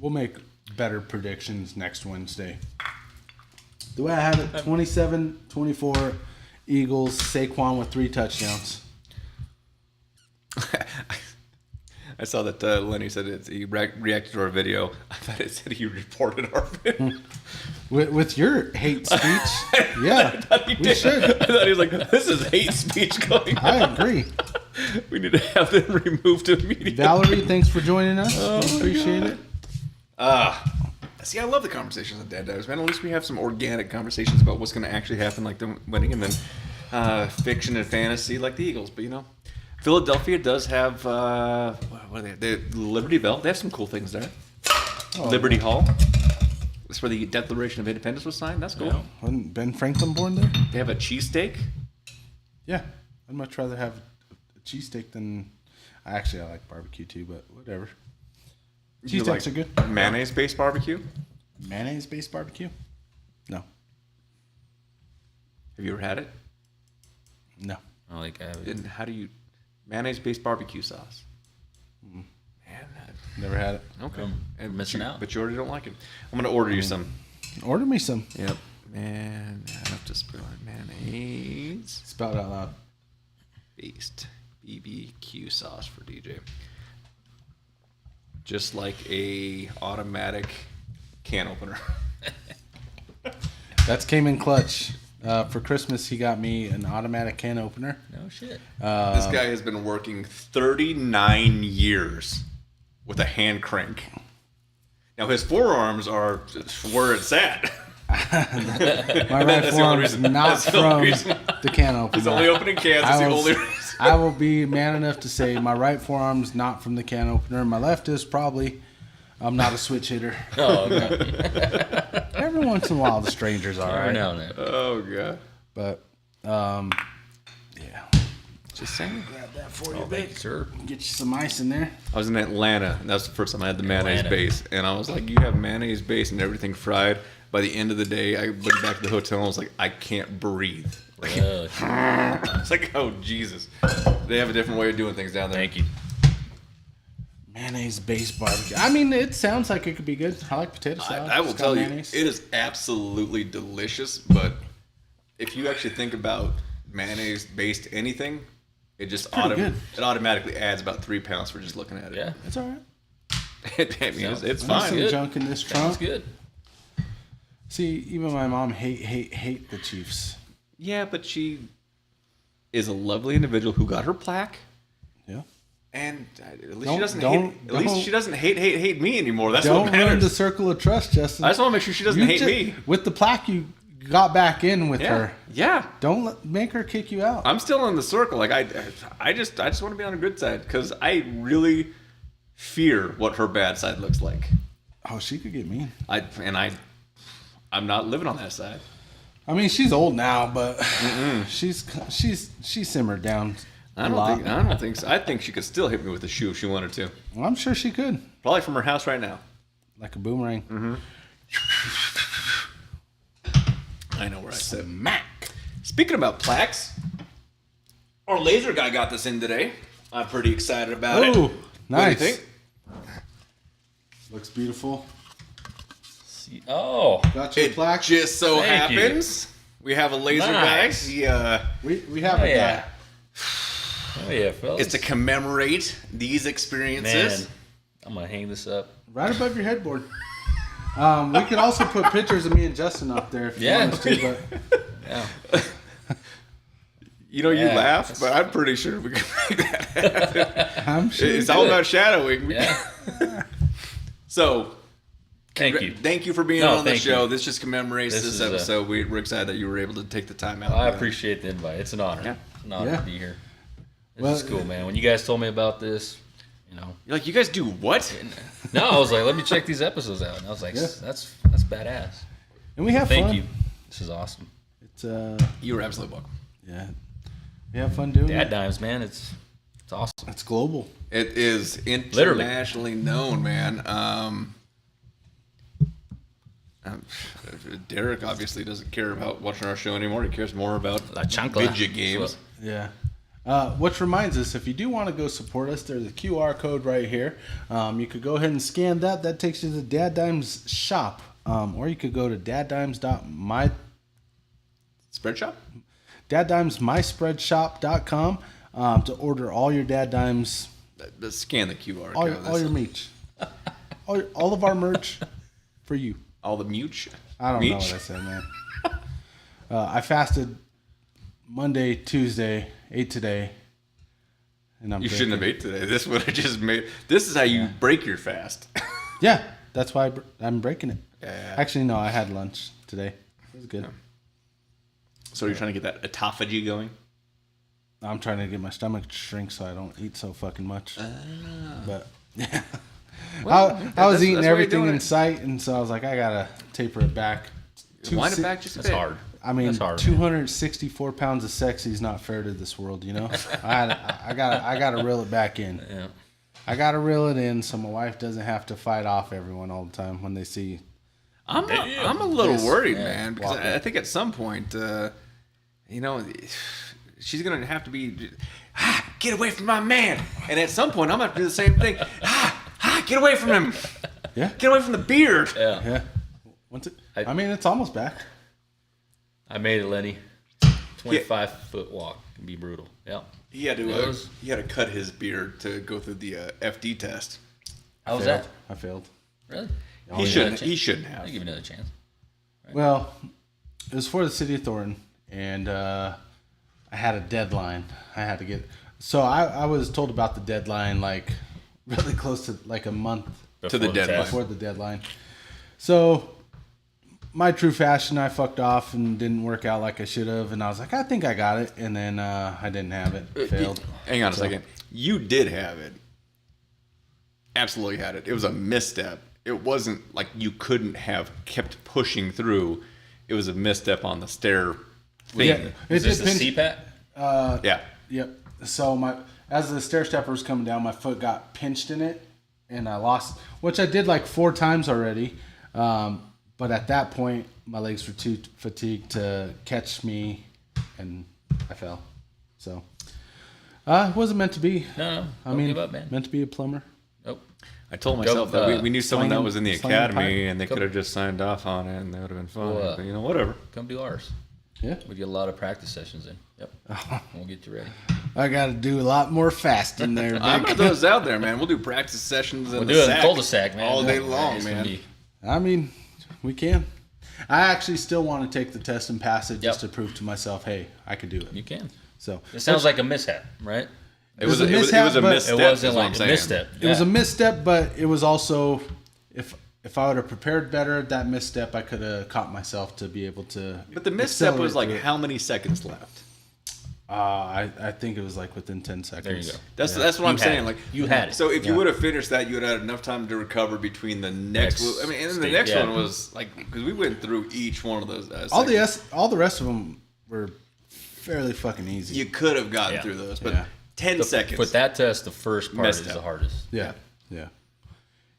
We'll make better predictions next Wednesday. The way I have it, 27-24 Eagles, Saquon with 3 touchdowns. I saw that Lenny said he reacted to our video. I thought it said he reported our video. With your hate speech, yeah, we should. I thought he was like, "This is hate speech going on. I agree. We need to have them removed immediately." Valerie, thanks for joining us. Appreciate it. See, I love the conversations at DadDimes, man. At least we have some organic conversations about what's going to actually happen, like the winning, and then fiction and fantasy, like the Eagles. But Philadelphia does have what are they? The Liberty Bell. They have some cool things there. Liberty Hall. That's where the Declaration of Independence was signed. That's cool. Yeah. Wasn't Ben Franklin born there? They have a cheesesteak. Yeah, I'd much rather have a cheesesteak than. Actually, I like barbecue too, but whatever. You Cheesesteaks are good. Mayonnaise-based barbecue. Mayonnaise-based barbecue? No. Have you ever had it? No. I like it. And how do you mayonnaise-based barbecue sauce? Man, Never had it. okay. And missing you, out. But you already don't like it. I'm gonna order you some. Order me some. Yep. Man, I have to spell it. Mayonnaise Spell it out loud. based BBQ sauce for DJ. Just like a automatic can opener. That came in clutch. For Christmas, he got me an automatic can opener. No shit. This guy has been working 39 years with a hand crank. Now his forearms are where it's at. My right forearm is not from the can opener. He's only opening cans. That's the only reason. I will be man enough to say my right forearm's not from the can opener. My left is probably. I'm not a switch hitter. Oh, okay. Every once in a while, the stranger's all right. Now and then. Oh god. But yeah. Just saying. Grab that for you, Thank you, sir. Get you some ice in there. I was in Atlanta, and that's the first time I had the mayonnaise base. And I was like, you have mayonnaise base and everything fried. By the end of the day, I went back to the hotel and I was like, I can't breathe. It's like, oh, Jesus. They have a different way of doing things down there. Thank you. Mayonnaise based barbecue. I mean, it sounds like it could be good. I like potato salad. I will It's got tell you, mayonnaise. it is absolutely delicious. But if you actually think about mayonnaise-based anything, it just good. it automatically adds about 3 pounds for just looking at it. Yeah. It's all right. It's There's fine. some good. junk in this Sounds trunk. good. See, even my mom hate the Chiefs. Yeah, but she is a lovely individual who got her plaque. Yeah. And at least Don't- she doesn't don't- hate. At least she doesn't hate me anymore. That's Don't what ruin matters. the circle of trust, Justin. I just want to make sure she doesn't hate me. With the plaque, you got back in with Yeah, her. yeah. Don't make her kick you out. I'm still in the circle. Like I just want to be on the good side because I really fear what her bad side looks like. Oh, she could get mean. I'm not living on that side. I mean, she's old now, but she's simmered down. I don't think so. I think she could still hit me with a shoe if she wanted to. Well, I'm sure she could, Probably from her house right now. like a boomerang. I know where I said. Smack. Speaking about plaques, our laser guy got this in today. I'm pretty excited about it. Ooh, What nice. do you think? Looks beautiful. See, oh, Got your It plaque. just so Thank you. happens we have a laser Nice. guy. We have oh a yeah. guy. Oh yeah, fellas. It's to commemorate these experiences. Man, I'm gonna hang this up. Right above your headboard. We could also put pictures of me and Justin up there if you Yeah. want us to, but Yeah. You know, you Yeah, laugh, but I'm pretty sure we can make that happen. I'm sure. It's all about shadowing. Yeah. So, Thank you. Thank you for being No, on the thank show. you. This just commemorates This this is, episode. We're excited that you were able to take the time out. I appreciate the invite. It's an honor. Yeah. It's an honor Yeah. to be here. This Well, is cool, man. When you guys told me about this, you know, You're like, you guys do what? no, I was like, let me check these episodes out. And I was like, Yeah. that's badass. And we have Thank fun. you. This is awesome. It's You were absolutely welcome. yeah. We have fun doing it. DadDimes, man. It's awesome. It's global. It is Literally. internationally known, man. Derek obviously doesn't care about watching our show anymore. He cares more about La chancla. video games. Yeah. Which reminds us, if you do want to go support us, there's a QR code right here. You could go ahead and scan that. That takes you to the DadDimes shop. Or you could go to daddimesmyspreadshop.com to order all your DadDimes, Scan the QR all, code. all your merch. all of our merch for you. All the mute. I don't know what I said, man. I fasted Monday, Tuesday, ate today, and I'm You shouldn't have drinking. ate today. This would have just made. This is how you break your fast. Yeah, that's why I'm breaking it. Yeah. Actually, no, I had lunch today. It was good. So you're trying to get that autophagy going? I'm trying to get my stomach to shrink so I don't eat so fucking much. But yeah, I was eating that's why you're everything doing in it. sight, and so I was like, I gotta taper it back. Wind it back just a That's bit. hard. I mean, That's hard, 264 pounds of sexy is not fair to this world, you know. I gotta reel it back in. Yeah. I gotta reel it in so my wife doesn't have to fight off everyone all the time when they see. I'm a little Yes. worried, Yeah. man, because Walk I think at some point, you know, she's gonna have to be, get away from my man, and at some point I'm gonna have to do the same thing. Get away from him. Yeah, Get away from the beard. Yeah. yeah. Once it, I- I mean, it's almost back. I made it, Lenny. 25-foot walk can be brutal. Yeah. He had to cut his beard to go through the FD test. How was that? I failed. Really? He shouldn't have. I'll give you another chance. Right. Well, it was for the city of Thornton, and I had a deadline. I had to get. So I was told about the deadline like really close to like a month to the deadline. Before the deadline. So my true fashion, I fucked off and didn't work out like I should have, and I was like, I think I got it, and then I didn't have it. Failed. Hang on a second. You did have it. Absolutely had it. It was a misstep. It wasn't like you couldn't have kept pushing through. It was a misstep on the stair thing. Yeah, Is this the CPAT? Yeah. Yep. So as the stair stepper was coming down, my foot got pinched in it, and I lost, which I did like 4 times already. But at that point, my legs were too fatigued to catch me, and I fell. So it wasn't meant to be. No, I mean, give up, man. Meant to be a plumber. Nope. I told myself that we knew someone that was in the slinging academy, pipe. and they could have just signed off on it, and they would have been fine. Well, but, whatever. Come do ours. Yeah. We get a lot of practice sessions in. Yep. We'll get you ready. I got to do a lot more fasting there, Vic. I'm gonna throw this out there, man. We'll do practice sessions in We'll the do it in sack cul-de-sac, man. all day Yeah, long, it's gonna man. be- I mean, we can. I actually still want to take the test and pass it just Yep. to prove to myself, hey, I could do it. You can. So It sounds like a mishap, right? It was a a mishap, but misstep. It wasn't is what I'm like a saying. misstep. it was a misstep, but it was also if I would have prepared better, that misstep I could have caught myself to be able to. But the misstep was accelerate like through it. how many seconds left? I think it was like within 10 seconds. There you go. That's Yeah. that's what I'm You had saying. it. Like You had it. So if you Yeah. would have finished that, you would have had enough time to recover between the next. Next I mean, and then the state, next yeah. one was like because we went through each one of those. All the rest of them were fairly fucking easy. You could have gotten Yeah. through those, but Yeah. 10 seconds. With that test, the first part Messed is up. the hardest. yeah.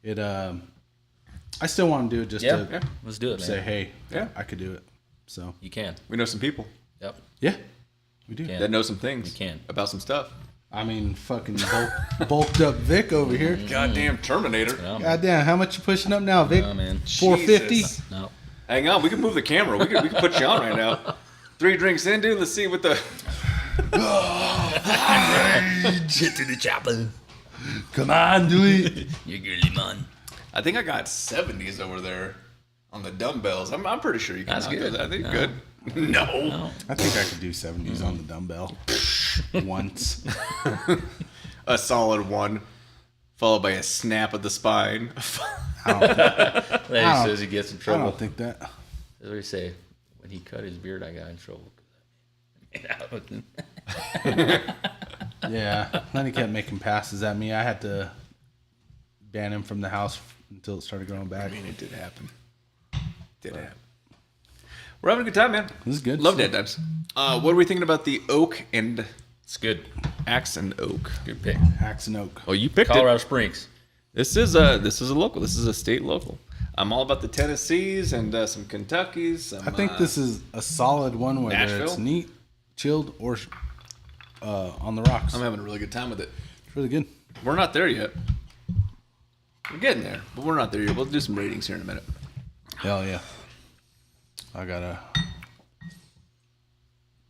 It I still want to do it just Yeah. to Let's do it, man. say, hey, Yeah. I could do it. So You can. We know some people Yep. yeah, we do. Can. that know some things. You can. About some stuff. I mean, fucking bulked up Vic over here. Goddamn Terminator. No, man. Goddamn, how much you pushing up now, Vic? No, man. 450. Jesus. No. Hang on, we can move the camera. We can put you on right now. 3 drinks in, dude. Let's see what the. Get to the chopper. Come on, do it. You girly man. I think I got 70s over there on the dumbbells. I'm pretty sure you can. That's knock good. those out. I think No. good. No. No. I think I could do 70s on the dumbbell once. A solid 1, followed by a snap of the spine. Larry says he gets in I trouble. don't think that. That's what he say. When he cut his beard, I got in trouble. Yeah, then he kept making passes at me. I had to ban him from the house until it started growing back. I mean, it did happen. Did happen. We're having a good time, man. This is good. Love DadDimes. What are we thinking about the oak and It's good. axe and oak? Good pick. Axe and oak. Oh, you picked Colorado it. Springs. This is a local. This is a state local. I'm all about the Tennessees and some Kentuckys. I think this is a solid one, whether it's Nashville? neat, chilled, or on the rocks. I'm having a really good time with it. It's really good. We're not there yet. We're getting there, but we're not there yet. We'll do some ratings here in a minute. Hell yeah. I gotta.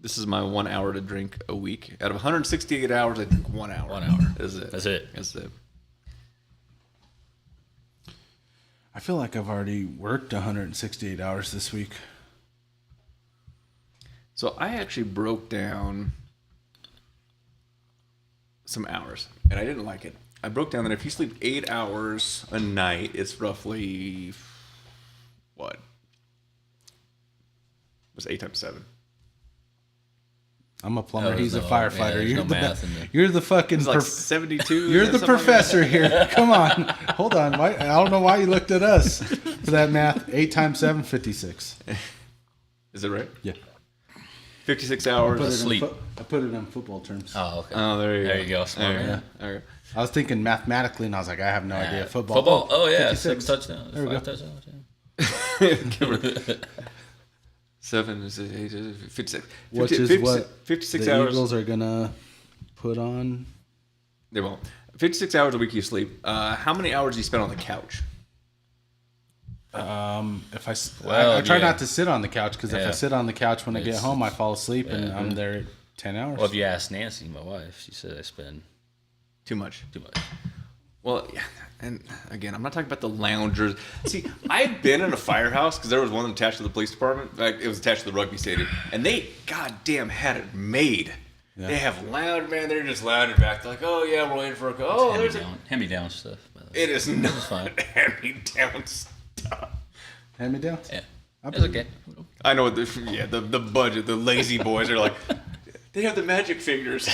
This is my 1 hour to drink a week. Out of 168 hours, I drink 1 hour. 1 hour. That's it. That's it. That's it. I feel like I've already worked 168 hours this week. So I actually broke down some hours, and I didn't like it. I broke down that if you sleep 8 hours a night, it's roughly what? What's 8 times 7? I'm a plumber. No, He's a there's no- yeah, firefighter. there's you're, no the, math in there. you're the fucking. It's like 72. You're the something like that. professor here. Come on. Hold on. Why, I don't know why you looked at us for that math. 8 times 7, 56. Is it right? Yeah. 56 hours. Put it in Sleep. I put it in football terms. Oh, okay. Oh, there you go. There you go. Smart There you man. go. All right. I was thinking mathematically, and I was like, I have no idea. Football. Football. Oh, yeah. 56. 6 touchdowns. There we 5 go. touchdowns. Yeah. 7 is 8, 56. Which is 56, what 56 the hours. Eagles are gonna put on. They won't. 56 hours a week you sleep. How many hours do you spend on the couch? If I Well, I try yeah. not to sit on the couch because if I Yeah. sit on the couch when I get It's- home, I fall asleep and yeah. I'm there 10 hours. Well, if you ask Nancy, my wife, she said I spend Too much. too much. Well, yeah, and again, I'm not talking about the loungers. See, I've been in a firehouse because there was one attached to the police department. Like, it was attached to the rugby stadium, and they goddamn had it made. Yeah. They have lounge, man. They're just lounging back. They're like, oh yeah, we're waiting for a call. Oh, there's hand-me-down stuff. By the way. It is not fine. hand-me-down stuff. Hand-me-down? Yeah, it's okay. I know what the budget. The lazy boys are like, they have the magic fingers.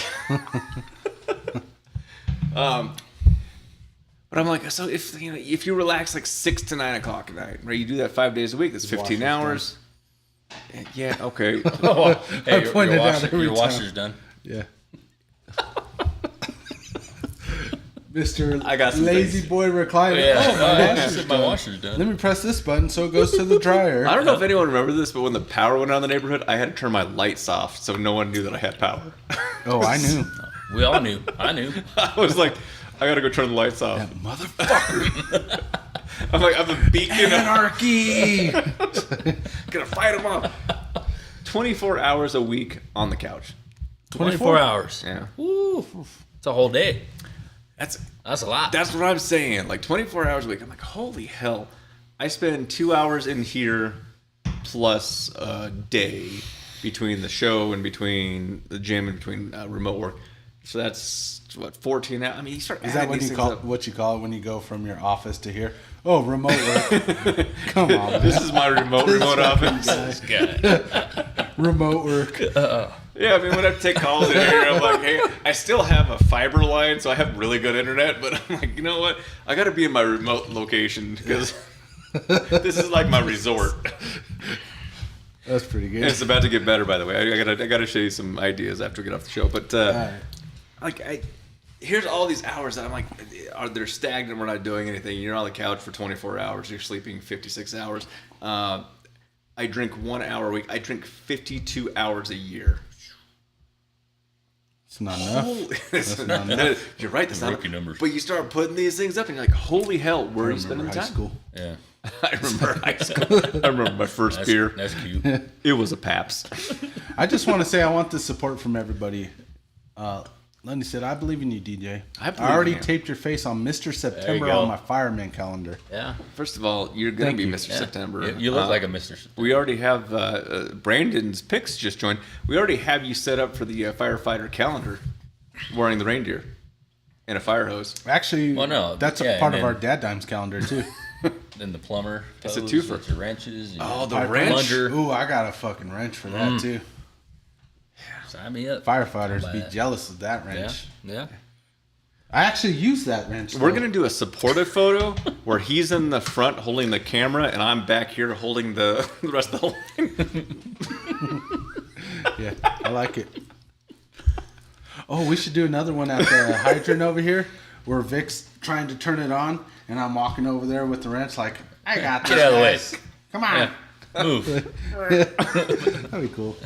But I'm like, so if you relax like 6 to 9 o'clock at night, right? You do that 5 days a week. That's 15 hours. Done. Yeah. Okay. Oh, hey, your washer's done. Yeah. Mr. I got some Lazy things. Boy recliner. Yeah. My washer's done. Let me press this button so it goes to the dryer. I don't know if anyone remembers this, but when the power went out in the neighborhood, I had to turn my lights off so no one knew that I had power. Oh, I knew. We all knew. I knew. I was like, I gotta go turn the lights off. That motherfucker. I'm like, I'm a beacon. Anarchy. Gonna fight them off. 24 hours a week on the couch. 24 hours. Yeah. Woo. It's a whole day. That's a lot. That's what I'm saying. Like 24 hours a week. I'm like, holy hell. I spend 2 hours in here plus a day between the show and between the gym and between remote work. So that's what 14 hours. I mean, you start. Is that what you call it when you go from your office to here? Oh, remote work. Come on, man. This is my remote office. This guy. Remote work. Yeah, I mean, when I take calls in here, I'm like, hey, I still have a fiber line, so I have really good internet. But I'm like, you know what? I got to be in my remote location because this is like my resort. That's pretty good. And it's about to get better, by the way. I gotta show you some ideas after we get off the show. But here's all these hours that I'm like, they're stagnant. We're not doing anything. You're on the couch for 24 hours. You're sleeping 56 hours. I drink 1 hour a week. I drink 52 hours a year. It's not enough. That's not enough. You're right. That's not rookie numbers. But you start putting these things up, and you're like, holy hell, where are you spending the high time? school. Yeah. I remember high school. I remember my first beer. That's cute. It was a Pabst. I just want to say I want the support from everybody. Lenny said, I believe in you, DJ. I already taped your face on Mr. September on my fireman calendar. Yeah. First of all, you're going to be Mr. September. You look like a Mr. September. We already have Brandon's picks just joined. We already have you set up for the firefighter calendar wearing the reindeer and a fire hose. Actually, that's a part of our DadDimes calendar, too. Then the plumber. It's a twofer. With your wrenches. The wrench? Ooh, I got a fucking wrench for that, too. Sign me up. Firefighters be jealous of that wrench. Yeah. I actually use that wrench. We're going to do a supportive photo where he's in the front holding the camera and I'm back here holding the rest of the line. Yeah, I like it. Oh, we should do another one at the hydrant over here where Vic's trying to turn it on and I'm walking over there with the wrench like, I got this. Get out of the way. Guys. Come on. Yeah. Move. That'd be cool.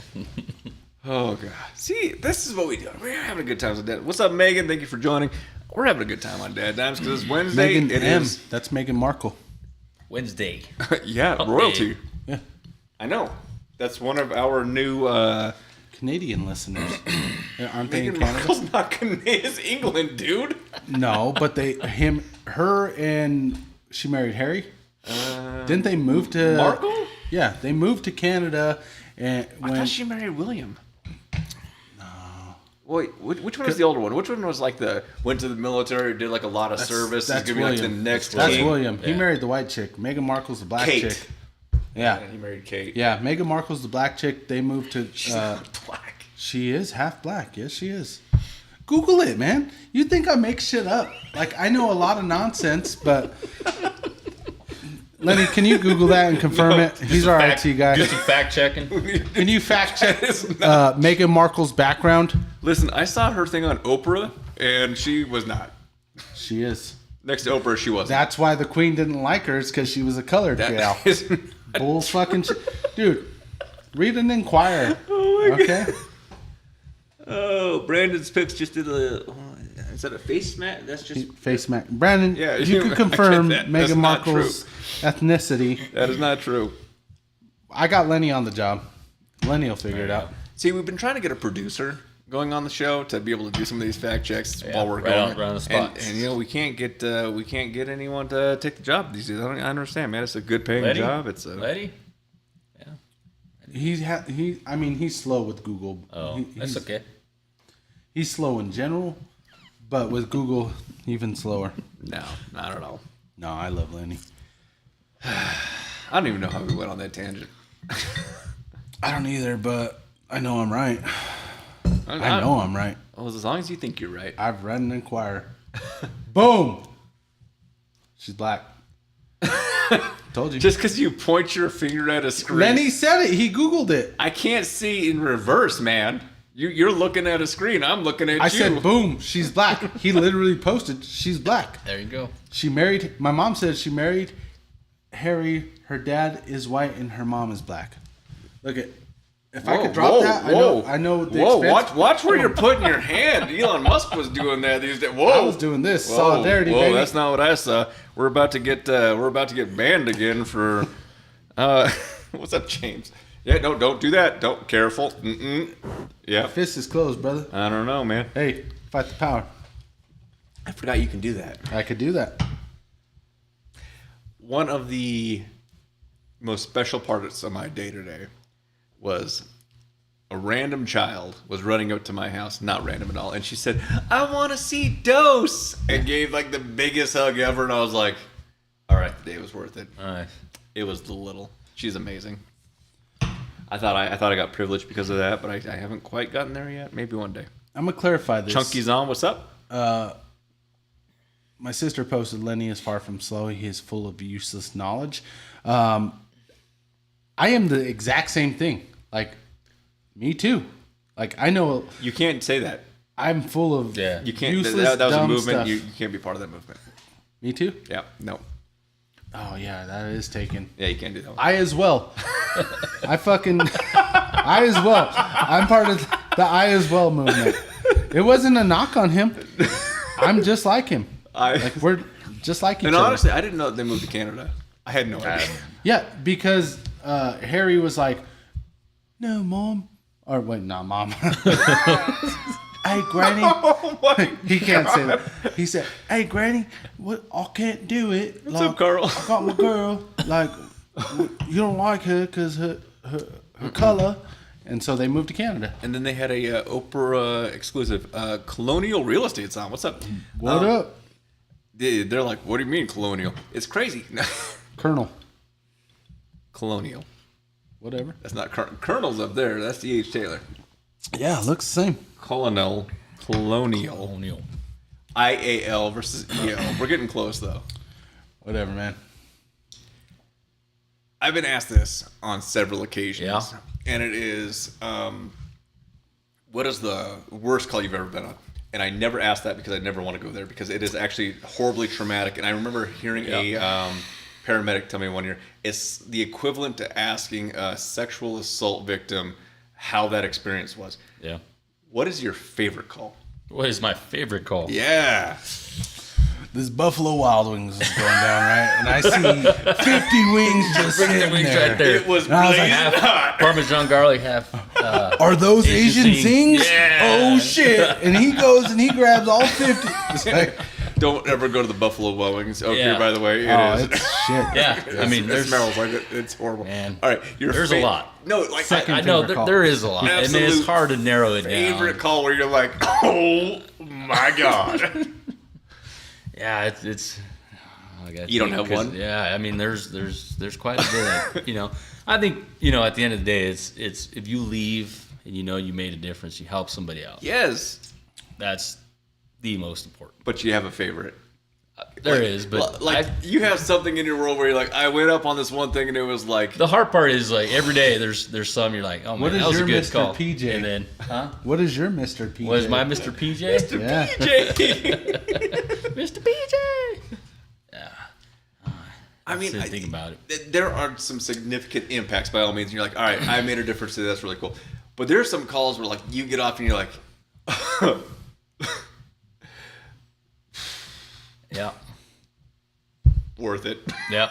Oh, God. See, this is what we do. We're having a good time with Dad. What's up, Megan? Thank you for joining. We're having a good time on DadDimes because it's Wednesday. Megan M. That's Meghan Markle. Wednesday. Yeah, royalty. Yeah. I know. That's one of our new... Canadian listeners. Aren't they in Meghan Canada? Markle's not Canadian. It's England, dude. No, but her and she married Harry. Didn't they move to... Markle? Yeah, they moved to Canada. And I thought she married William. No. Wait, which one was the older one? Which one was like went to the military, did like a lot of service? That's gonna be like the next That's king? William. Yeah. He married the white chick. Meghan Markle's the black chick. Yeah. He married Kate. Yeah, Meghan Markle's the black chick. They moved to... She's not black. She is half black. Yes, she is. Google it, man. You think I make shit up. Like, I know a lot of nonsense, but... Lenny, can you Google that and confirm it? He's our IT guy. Do some fact checking. Can you fact check Meghan Markle's background? Listen, I saw her thing on Oprah, and she was not. She is. Next to Oprah, she wasn't. That's why the queen didn't like her, is because she was a colored gal. Bull fucking shit. Dude, read an Inquirer. Oh my okay? God. Oh, Brandon's picks just did is that a face mat? That's just... Face mat. Brandon, Yeah, you can confirm That's Meghan not Markle's ethnicity. That is not true. I got Lenny on the job. Lenny will figure it out. See, we've been trying to get a producer going on the show to be able to do some of these fact checks while we're going. Right on the spot. And you know, we can't get anyone to take the job these days. I understand, man. It's a good paying job. It's a Letty. I mean, he's slow with Google. Oh, that's okay. He's slow in general, but with Google, even slower. No, not at all. No, I love Lenny. I don't even know how we went on that tangent. I don't either, but I know I'm right. I know I'm right. Well, as long as you think you're right. I've read an Inquirer. Boom. She's black. Told you. Just because you point your finger at a screen. Lenny said it. He Googled it. I can't see in reverse, man. You're looking at a screen. I'm looking at you. I said, boom, she's black. He literally posted, she's black. There you go. She married, my mom said she married Harry. Her dad is white and her mom is black. Look at, if I could drop that, I know the expense. Watch where you're putting your hand. Elon Musk was doing that these days. Whoa. I was doing this. Solidarity, baby. That's not what I saw. We're about to get banned again for what's up, James? Yeah, no, don't do that. Don't, careful. Yeah. Fist is closed, brother. I don't know, man. Hey, fight the power. I forgot you can do that. I could do that. One of the most special parts of my day today was a random child was running up to my house, not random at all, and she said, "I want to see Dose," and gave like the biggest hug ever, and I was like, all right, the day was worth it. Nice. It was the little. She's amazing. I thought I got privileged because of that, but I haven't quite gotten there yet. Maybe one day. I'm going to clarify this. Chunky's on. What's up? My sister posted, Lenny is far from slow. He is full of useless knowledge. I am the exact same thing. Like, me too. Like, I know. You can't say that. I'm full of You can't. useless, That was a dumb movement. stuff. You can't be part of that movement. Me too? Yeah. No. Oh, yeah, that is taken. Yeah, you can't do that one. I as well. I as well. I'm part of the I as well movement. It wasn't a knock on him. I'm just like him. We're just like each other. And honestly, I didn't know that they moved to Canada. I had no idea. Yeah, because Harry was like, "No, Mom." Or wait, not Mom. Hey, Granny. Oh He can't say that. He said, "Hey, Granny, what? I can't do it. What's up, Carl? I got my girl. Like, you don't like her because her color." And so they moved to Canada. And then they had a Oprah exclusive Colonial Real Estate's on. What's up? What up? They're like, what do you mean colonial? It's crazy. Colonel. Colonial. Whatever. That's not Colonel's up there. That's D.H. Taylor. Yeah, looks the same. Colonial. IAL versus EL. We're getting close though. Whatever, man. I've been asked this on several occasions. Yeah. And it is, what is the worst call you've ever been on? And I never asked that because I never want to go there because it is actually horribly traumatic. And I remember hearing a paramedic tell me one year, it's the equivalent to asking a sexual assault victim how that experience was. Yeah. What is your favorite call? What is my favorite call? Yeah. This Buffalo Wild Wings is going down, right? And I see 50 wings just sitting wings there. right there. It was And I was like, blazing Half hot. Parmesan garlic, half. Are those Asian Asian zings? Yeah. Oh, shit. And he goes and he grabs all 50. It's like, Don't ever go to the Buffalo Wild Wings. Okay, Yeah. by the way, oh, it is. it's shit. Yeah, I mean, It there's. smells like it. It's horrible. Man. All right, There's a lot. No, like Second I know favorite call. there is a lot. I mean, it's Absolute hard to narrow it favorite down. call where you're like, oh my god. Yeah, it's. I gotta You don't think, have 'cause, one? Yeah, I mean, there's quite a bit. I think at the end of the day, it's if you leave and you made a difference, you help somebody out. Yes, That's the most important. but you have a favorite. There is, but you have something in your world where you're like, I went up on this one thing and it was like, the hard part is like every day there's some you're like, oh man, What is that was your a good Mr. call. PJ? And then, What is your Mr. PJ? what is my Mr. PJ? Yeah. PJ. Mr. PJ. Yeah. I mean, Didn't think about it. There are some significant impacts by all means. And you're like, all right, I made a difference today. That's really cool. But there are some calls where like you get off and you're like, Yeah. worth it. Yeah.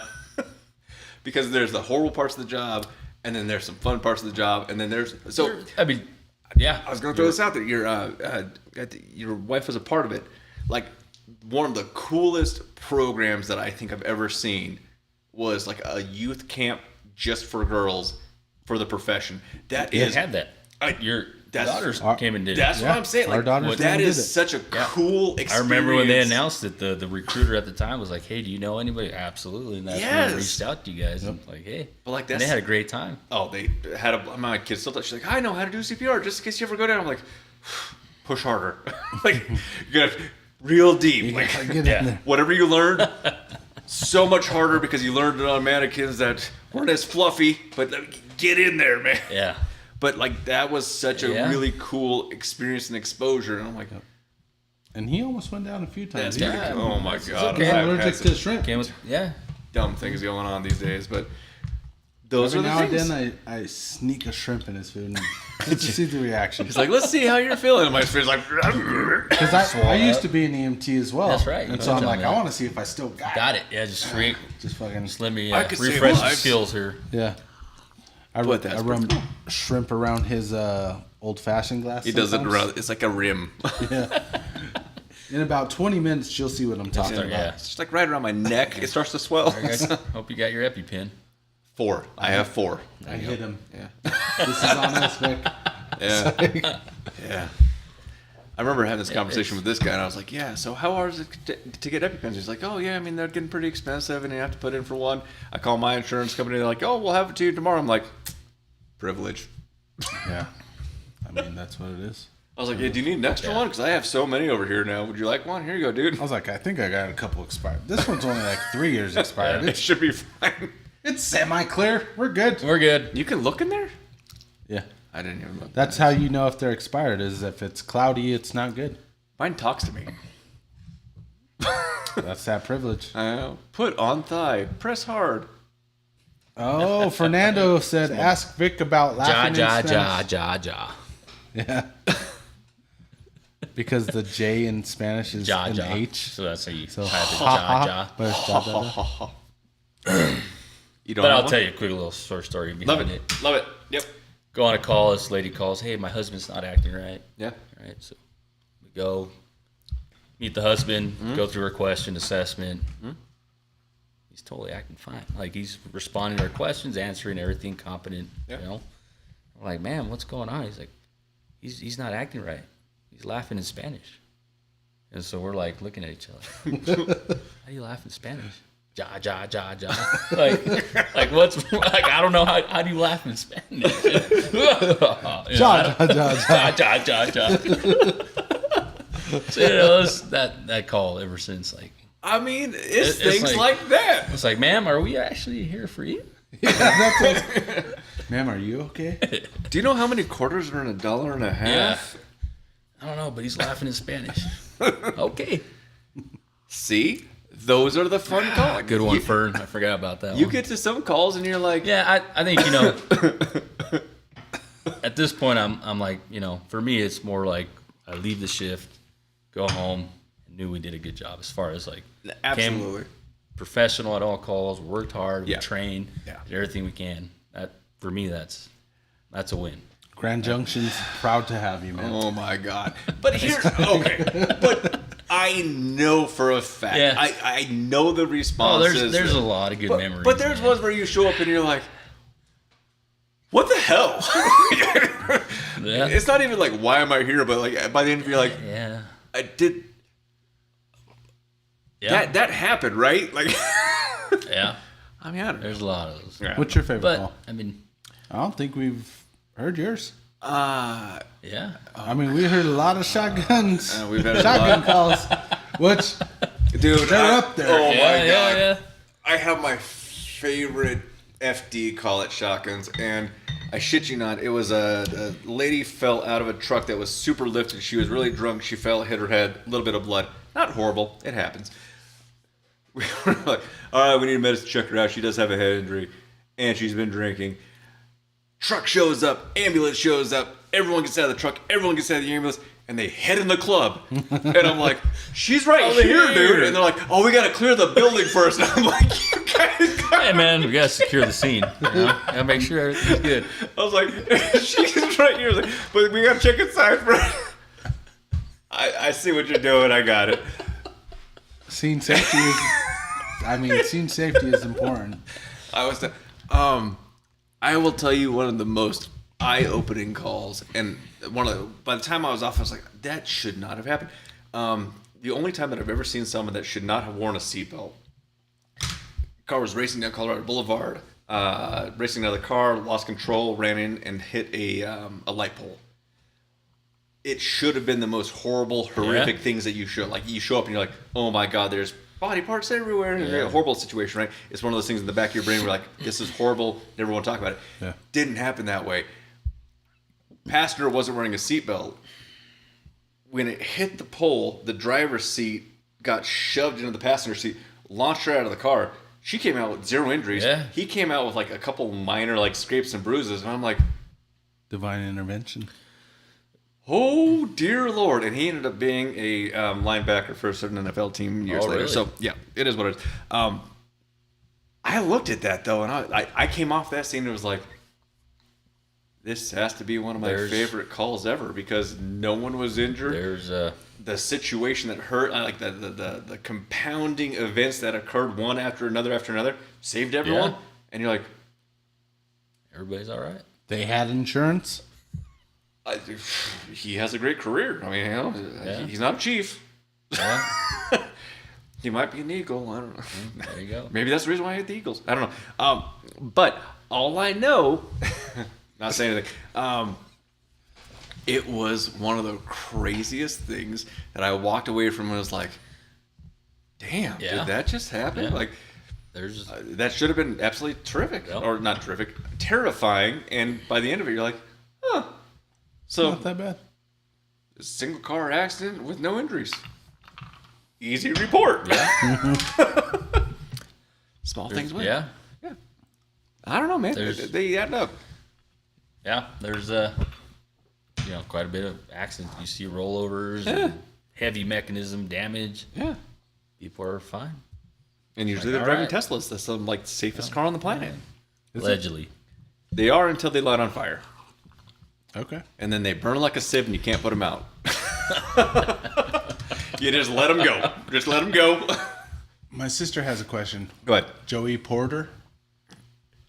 Because there's the horrible parts of the job, and then there's some fun parts of the job, and then there's so. I mean, Yeah. I was going to throw this out there. Your wife was a part of it. Like, one of the coolest programs that I think I've ever seen was like a youth camp just for girls for the profession. That You is had that. Your daughters came and did it. That's what I'm saying. Our Like, daughters that did it. is such a cool experience. I remember when they announced it, the recruiter at the time was like, "Hey, do you know anybody?" Absolutely, and that's when they reached out to you guys and like, "Hey," But like and they had a great time. Oh, they had my kid still. She's like, I know how to do CPR just in case you ever go down. I'm like, push harder. Like, you're gonna real deep. Like, Get in there. whatever you learned, so much harder because you learned it on mannequins that weren't as fluffy. But get in there, man. Yeah. But like, that was such a really cool experience and exposure. And I'm like, And he almost went down a few times. that's He was oh my god, okay. allergic to shrimp. Came with, dumb things going on these days. But those Every are now the things. and then I sneak a shrimp in his food and just to see the reaction. He's like, let's see how you're feeling. And my face like, Because I used to be an EMT as well. That's right. And so I'm like, I want to see if I still got it. Yeah, just straight. Just fucking. Just let me I could save refresh the lives. skills here. Yeah. I run shrimp around his old fashioned glass. he does it sometimes. around. It's like a rim. Yeah. In about 20 minutes, you'll see what I'm talking about. Yeah. It's just like right around my neck. It starts to swell. Hope you got your EpiPen. 4. I have 4. I hit him. Yeah. This is on us, Vic. Yeah. Yeah. I remember having this conversation with this guy, and I was like, yeah, so how hard is it to get EpiPens? He's like, oh, yeah, I mean, they're getting pretty expensive, and you have to put in for one. I call my insurance company. They're like, oh, we'll have it to you tomorrow. I'm like, privilege. Yeah. I mean, that's what it is. I was like, hey, do you need an extra one? Because I have so many over here now. Would you like one? Here you go, dude. I was like, I think I got a couple expired. This one's only like 3 years expired. It should be fine. It's semi-clear. We're good. We're good. You can look in there? Yeah. I didn't even look. That's how you know if they're expired, is if it's cloudy, it's not good. Mine talks to me. That's that privilege. Put on thigh. Press hard. Oh, Fernando said, ask Vic about laughing in Spanish. Ja. Yeah. Because the J in Spanish is Ja, an ja. H. So that's how you So, type it. ha, Ja, ha, ja. but it's ja, ja, ja. You don't But have I'll one? tell you a quick little short story Love behind it. it. Love it. Yep. Go on a call. This lady calls. Hey, my husband's not acting right. Yeah. All right. So we go meet the husband, go through our question assessment. He's totally acting fine. Like, he's responding to our questions, answering everything competent. Yeah. You know, I'm like, man, what's going on? He's like, he's not acting right. He's laughing in Spanish. And so we're like looking at each other. How do you laugh in Spanish? Ja. Like what's like? I don't know how do you laugh in Spanish? Ja. So, you know, that call ever since, like, I mean, it's It's things like- like that. it's like, ma'am, are we actually here for you? That's what, ma'am, are you okay? Do you know how many quarters are in $1.50? Yeah. I don't know, but he's laughing in Spanish. Okay. See? Those are the fun calls. Good one, Fern. I forgot about that You one. get to some calls and you're like, Yeah, I think, you know, at this point, I'm like, you know, for me, it's more like I leave the shift, go home, and knew we did a good job as far as, like, absolutely. came professional at all calls, worked hard, we Yeah. trained, Yeah. did everything we can. That, for me, that's a win. Grand Junction's proud to have you, man. Oh my God. But here, okay. But I know for a fact, Yeah. I know the Oh, responses. there's a lot of good memories. But there's man. ones where you show up and you're like, what the hell? Yeah. It's not even like, why am I here? But like, by the end of it, you're like, Yeah. I did. Yeah. That happened, right? Like, Yeah. I mean, I don't know. There's a lot of those. Yeah. What's your favorite But, call? I mean, I don't think we've heard yours. yeah. I mean, we heard a lot of shotguns. We've had a shotgun lot. calls, which Dude, they're up there. Oh Yeah, my yeah, God. yeah. I have my favorite FD call it shotguns, and I shit you not, it was a lady fell out of a truck that was super lifted. She was really drunk. She fell, hit her head, a little bit of blood. Not horrible. It happens. We were like, all right, we need a medicine to check her out. She does have a head injury, and she's been drinking. Truck shows up, ambulance shows up, everyone gets out of the truck, everyone gets out of the ambulance, and they head in the club. And I'm like, she's right Over here, here. dude. And they're like, oh, we got to clear the building first. And I'm like, you Hey man, we gotta secure the scene. You know? Gotta make sure everything's good. I was like, she's right here. Like, but we gotta check inside for. I see what you're doing. I got it. Scene safety is important. I will tell you one of the most eye-opening calls, and by the time I was off, I was like, that should not have happened. The only time that I've ever seen someone that should not have worn a seatbelt. Car was racing down Colorado Boulevard, racing another car, lost control, ran in and hit a light pole. It should have been the most horrible, horrific things that you show. Like, you show up and you're like, oh my God, there's body parts everywhere. And a horrible situation, right? It's one of those things in the back of your brain where you're like, this is horrible, never want to talk about it. Yeah. Didn't happen that way. Passenger wasn't wearing a seatbelt. When it hit the pole, the driver's seat got shoved into the passenger seat, launched her out of the car. She came out with 0 injuries. Yeah. He came out with like a couple minor like scrapes and bruises. And I'm like, Divine intervention. oh dear Lord. And he ended up being a linebacker for a certain NFL team years later. Really? So yeah, it is what it is. I looked at that though, and I came off that scene and was like, this has to be one of my favorite calls ever because no one was injured. There's the situation that hurt, like the compounding events that occurred one after another, saved everyone. Yeah. And you're like, everybody's all right. They had insurance. he has a great career. I mean, you know, he's not a chief. Yeah. He might be an Eagle. I don't know. There you go. Maybe that's the reason why I hate the Eagles. I don't know. But all I know, not saying anything, it was one of the craziest things that I walked away from and was like, damn, did that just happen? Yeah. Like, There's that should have been absolutely terrific. Yep. Or not terrific, terrifying. And by the end of it, you're like, huh. So, Not that bad. a single car accident with no injuries. Easy report. yeah. Small things win. Yeah. Yeah. I don't know, man. They add up. Yeah. There's quite a bit of accidents. You see rollovers, and heavy mechanism damage. Yeah. People are fine. And usually Like, they're driving all right. Teslas. That's the safest car on the planet. Allegedly. They are until they light on fire. Okay. And then they burn like a sieve and you can't put them out. You just let them go. Just let them go. My sister has a question. Go ahead. Joey Porter?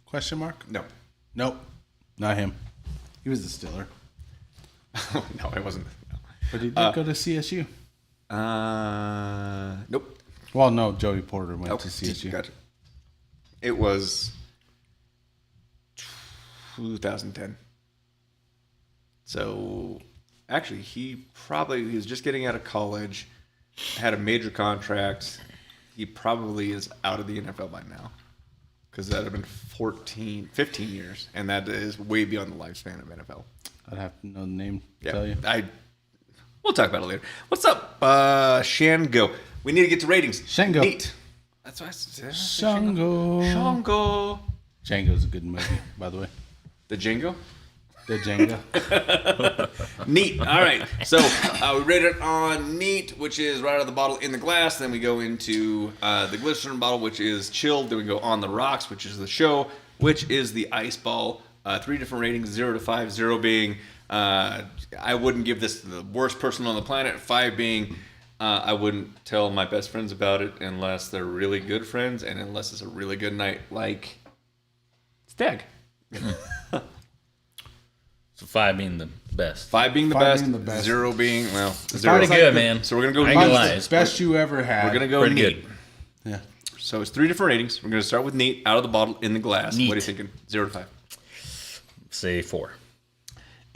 Question mark? No. Nope. Not him. He was the Stiller. No, it wasn't. But he did go to CSU. Nope. Well, no, Joey Porter went Nope. to CSU. Gotcha. It was 2010. So, actually, he was just getting out of college, had a major contract. He probably is out of the NFL by now. Because that would have been 15 years. And that is way beyond the lifespan of NFL. I'd have to know the name to Yeah. tell you. We'll talk about it later. What's up, Shango? We need to get to ratings. Shango. Neat. That's what I said. Shango. Shango. Django's a good movie, by the way. The Django? The Django. Neat. All right. So we rate it on neat, which is right out of the bottle in the glass. Then we go into the glycerin bottle, which is chilled. Then we go on the rocks, which is the show, which is the ice ball. 3 different ratings, 0 to 5. 0 being I wouldn't give this to the worst person on the planet. 5 being I wouldn't tell my best friends about it unless they're really good friends and unless it's a really good night, like Stag. So 5 being the best. 5 being the 5 best, being the best. 0 being, well, 0. Pretty good, man. So we're going to go I ain't gonna neat. lie. It's the best you ever had. We're going to go Pretty neat. good. Yeah. So it's 3 different ratings. We're going to start with neat, out of the bottle, in the glass. Neat. What are you thinking? 0 to 5. Say 4.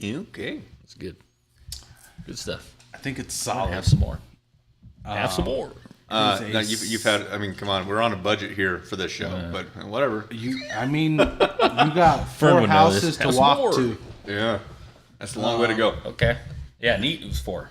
Okay. That's good. Good stuff. I think it's I'll solid. have some more. Have some more. Now you've had, I mean, come on. We're on a budget here for this show, but whatever. You got Fern 4 would know houses this. to Have some walk more. to. Yeah. That's a long way to go. Okay. Yeah, neat was 4.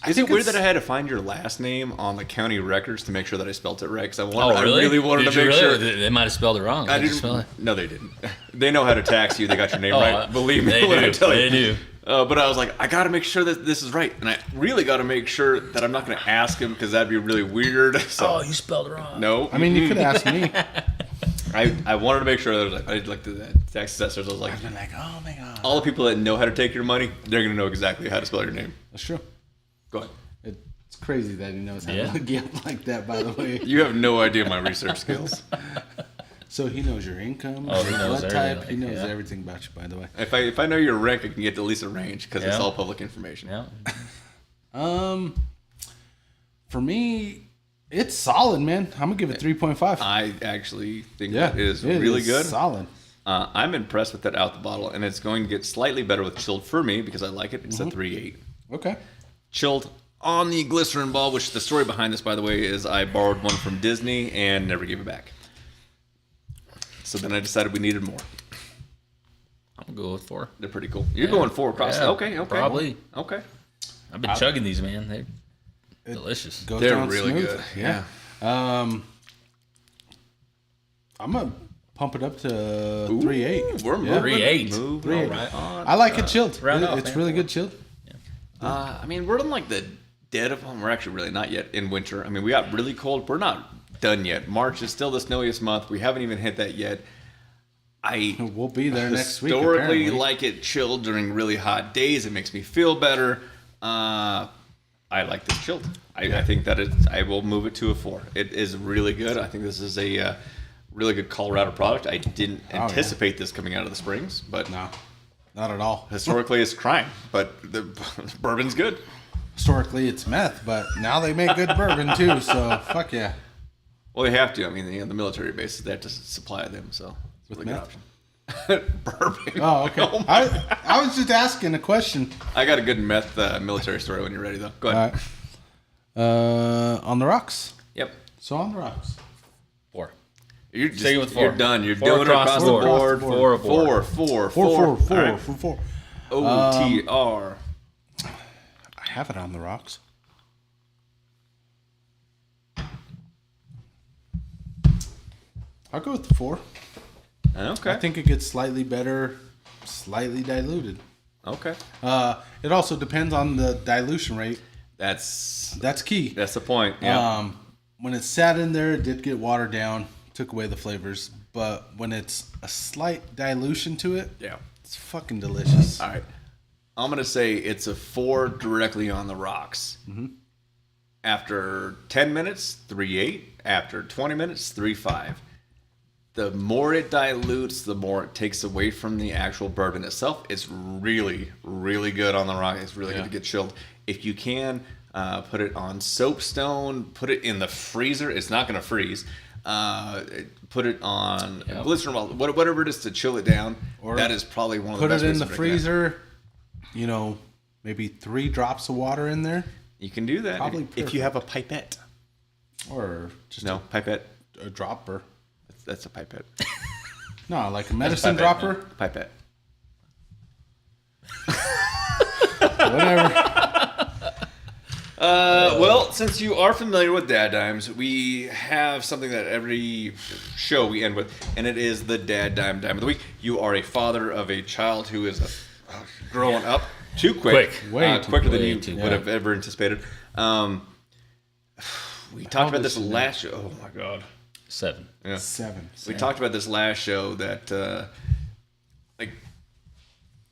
Is it weird that I had to find your last name on the county records to make sure that I spelt it right? Because Oh, I really? really wanted Did to you make really? sure. They might have spelled it wrong. I Did you didn't. spell it? No, they didn't. They know how to tax you. They got your name Oh, right. Believe me they when do. I tell you. They do. But I was like, I got to make sure that this is right. And I really got to make sure that I'm not going to ask him because that'd be really weird. So, you spelled it wrong. no. I mean, you could ask me. I wanted to make sure that I did like the tax assessors. I was like, I've been like, oh my god. all the people that know how to take your money, they're going to know exactly how to spell your name. That's true. Go ahead. It's crazy that he knows how Yeah. to look you up like that, by the way. You have no idea my research skills. So he knows your income, Oh, your he knows blood type. everything, He knows yeah. everything about you, by the way. If I know your rank, I can get at least a range because it's Yeah. all public information. Yeah. For me, it's solid, man. I'm gonna give it 3.5. I actually think Yeah, that is it really is good. solid. I'm impressed with that out the bottle, and it's going to get slightly better with chilled for me because I like it. It's Mm-hmm. a 3.8. Okay. Chilled on the glycerin ball, which the story behind this, by the way, is I borrowed one from Disney and never gave it back. So then I decided we needed more. I'm gonna go with 4. They're pretty cool. You're Yeah. going 4 across. Yeah, Okay. probably. Okay. I've been chugging these, man. They're delicious. Goes They're down really smooth. good. Yeah. I'm gonna pump it up to 3.8. We're moving. 3.8. Moving 3.8. right on. I like it chilled. round off, It's man. really good chilled. I mean, we're in like the dead of them. We're actually really not yet in winter. I mean, we got really cold. We're not done yet. March is still the snowiest month. We haven't even hit that yet. I We'll be there next week. historically apparently. like it chilled during really hot days. It makes me feel better. I like this chilled. I think that I will move it to a 4. It is really good. I think this is a really good Colorado product. I didn't anticipate this coming out of the springs, but No, not at all. historically it's crime. But the bourbon's good. Historically, it's meth, but now they make good bourbon too. So fuck yeah. Well, they have to. I mean, the military bases, they have to supply them, so it's a really good meth? option. Bourbon. Oh, okay. I was just asking a question. I got a good meth military story when you're ready, though. Go All ahead. right. On the rocks. Yep. So on the rocks. 4. You're just, Sticking with 4. You're done. You're 4 doing it across the board. Four. 4. All right. 4. OTR. I have it on the rocks. I'll go with the 4. Okay. I think it gets slightly better, slightly diluted. Okay. It also depends on the dilution rate. That's That's key. the point. Yeah. When it sat in there, it did get watered down, took away the flavors. But when it's a slight dilution to it, yeah. it's fucking delicious. All right. I'm going to say it's a 4 directly on the rocks. Mm-hmm. After 10 minutes, 3.8. After 20 minutes, 3.5. The more it dilutes, the more it takes away from the actual bourbon itself. It's really, really good on the rock. It's really good to get chilled. If you can, put it on soapstone, put it in the freezer. It's not going to freeze. Put it on glycerin ball, whatever it is to chill it down. Or that is probably one of the Put best it in ways the to drink that. freezer, maybe 3 drops of water in there. You can do that Probably if you have a pipette. Or just No, pipette. a dropper. That's a pipette. No, like a medicine pipette, dropper. Pipette. Whatever. Well, since you are familiar with DadDimes, we have something that every show we end with, and it is the DadDime Dime of the Week. You are a father of a child who is growing up too quick. Way too quicker than quick. you Way too would have ever anticipated. We talked about this last show. Oh, my God. 7. Yeah. 7. We talked about this last show that, like,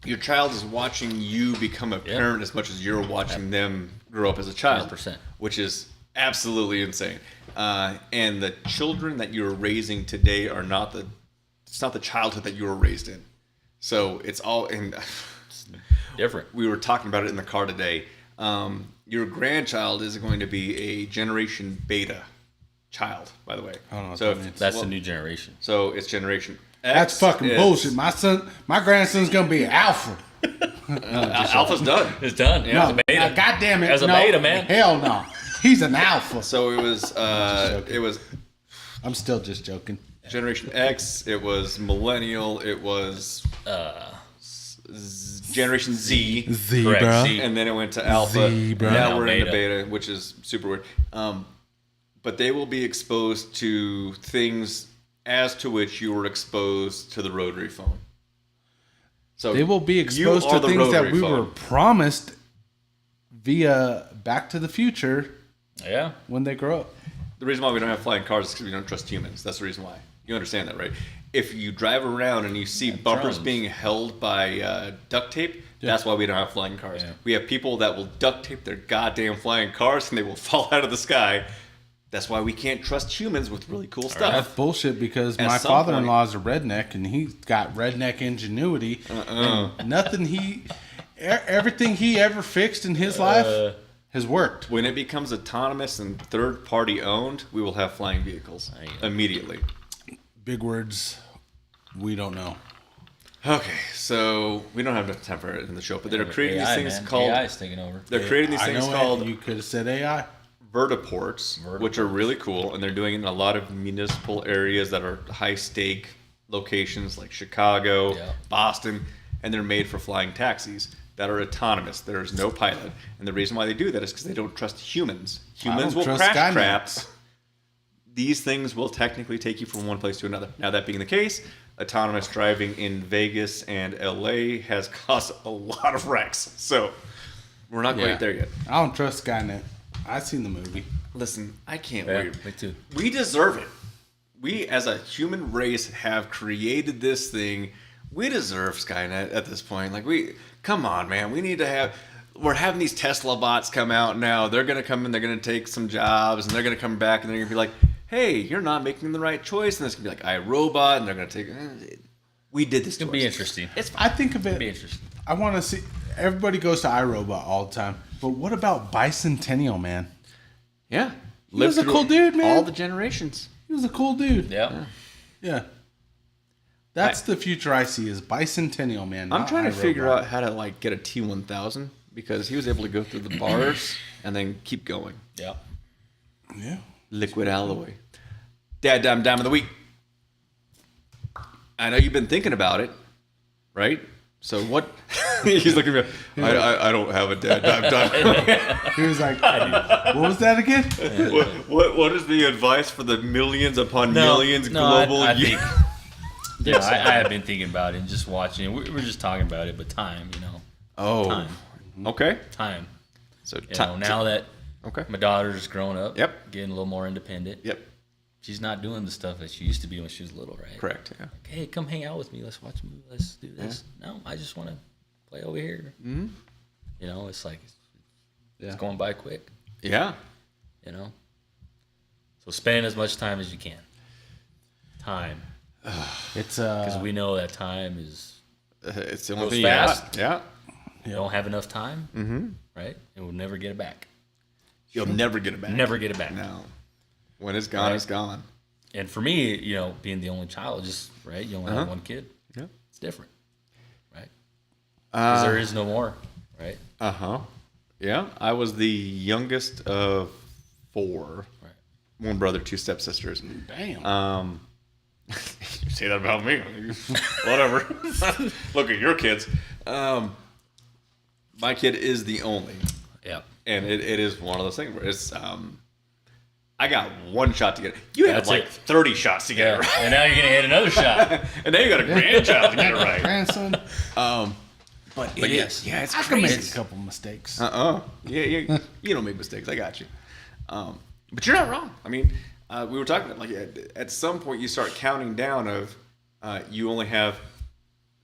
your child is watching you become a parent as much as you're watching them grow up as a child, 100%. which is absolutely insane. And the children that you're raising today are not it's not the childhood that you were raised in. So it's all in. Different. We were talking about it in the car today. Your grandchild is going to be a generation beta child, by the way. I don't know what so that means. That's the new generation. So it's generation X. That's fucking is- bullshit. My grandson's gonna be alpha. Alpha's done. It's done. Yeah. It's a beta. God damn it. As a no, beta, man. Hell no. He's an alpha. So it was I'm still just joking. Generation X. It was millennial. It was Generation Z. Zebra. Correct, Z. And then it went to Alpha. Zebra. Now Now we're into beta. Beta, which is super weird. But they will be exposed to things as to which you were exposed to the rotary phone. So They will be exposed to things that we were promised via Back to the Future. Yeah. When they grow up. The reason why we don't have flying cars is because we don't trust humans. That's the reason why. You understand that, right? If you drive around and you see bumpers being held by duct tape, that's why we don't have flying cars. Yeah. We have people that will duct tape their goddamn flying cars and they will fall out of the sky. That's why we can't trust humans with really cool stuff. That's bullshit because my father-in-law is a redneck and he's got redneck ingenuity. And everything he ever fixed in his life has worked. When it becomes autonomous and third-party owned, we will have flying vehicles immediately. Big words. We don't know. Okay, so we don't have enough time for it in the show, but they're creating these things called... AI is taking over. They're creating these things called... You could have said AI. Vertiports, which are really cool, and they're doing it in a lot of municipal areas that are high-stake locations like Chicago, Boston, and they're made for flying taxis that are autonomous. There is no pilot, and the reason why they do that is because they don't trust humans. Humans will crash craps. These things will technically take you from one place to another. Now, that being the case, autonomous driving in Vegas and LA has caused a lot of wrecks, so we're not quite there yet. I don't trust Skynet. I've seen the movie. Listen, I can't wait. Me too. We deserve it. We, as a human race, have created this thing. We deserve Skynet at this point. Come on, man. We need to have... We're having these Tesla bots come out now. They're going to come in, they're going to take some jobs, and they're going to come back, and they're going to be like, hey, you're not making the right choice. And it's going to be like iRobot, and they're going to take... We did this. It's going to be interesting. I think of it... It'll be interesting. I want to see... Everybody goes to iRobot all the time. But what about Bicentennial Man? Yeah. He was a cool dude, man. All the generations. He was a cool dude. Yeah. That's the future I see is Bicentennial Man. I'm trying to figure out how to get a T1000 because he was able to go through the bars and then keep going. Yeah. Yeah. Liquid alloy. Dime of the week. I know you've been thinking about it, right? So what? He's looking at me. I don't have a dime. He was like, what was that again? What is the advice for the millions upon millions global? I think, I have been thinking about it and just watching it. We're just talking about it, but time, Time. Okay. Time. So now that my daughter's grown up, getting a little more independent. Yep. She's not doing the stuff that she used to be when she was little, right? Correct. Yeah. Like, hey, come hang out with me. Let's watch a movie. Let's do this. Yeah. No, I just want to play over here. Mm-hmm. It's like it's going by quick. Yeah. So spend as much time as you can. Time. It's because we know that time is it's the only thing fast. Yeah. You don't have enough time, right? And we'll never get it back. You'll never get it back. Never get it back. No. When it's gone, it's gone. And for me, being the only child, you only have one kid. Yeah. It's different, right? Because there is no more, right? Yeah. I was the youngest of 4. Right. One brother, 2 stepsisters. Damn. You say that about me. Whatever. Look at your kids. My kid is the only. Yeah. And it is one of those things where it's... I got 1 shot to get it. You had 30 shots to get it right. And now you're going to hit another shot. And now you got a grandchild to get it right. Grandson. But yes. Yeah, it's I crazy. can make a couple mistakes. Yeah. You don't make mistakes. I got you. But you're not wrong. I mean, we were talking about, at some point you start counting down of you only have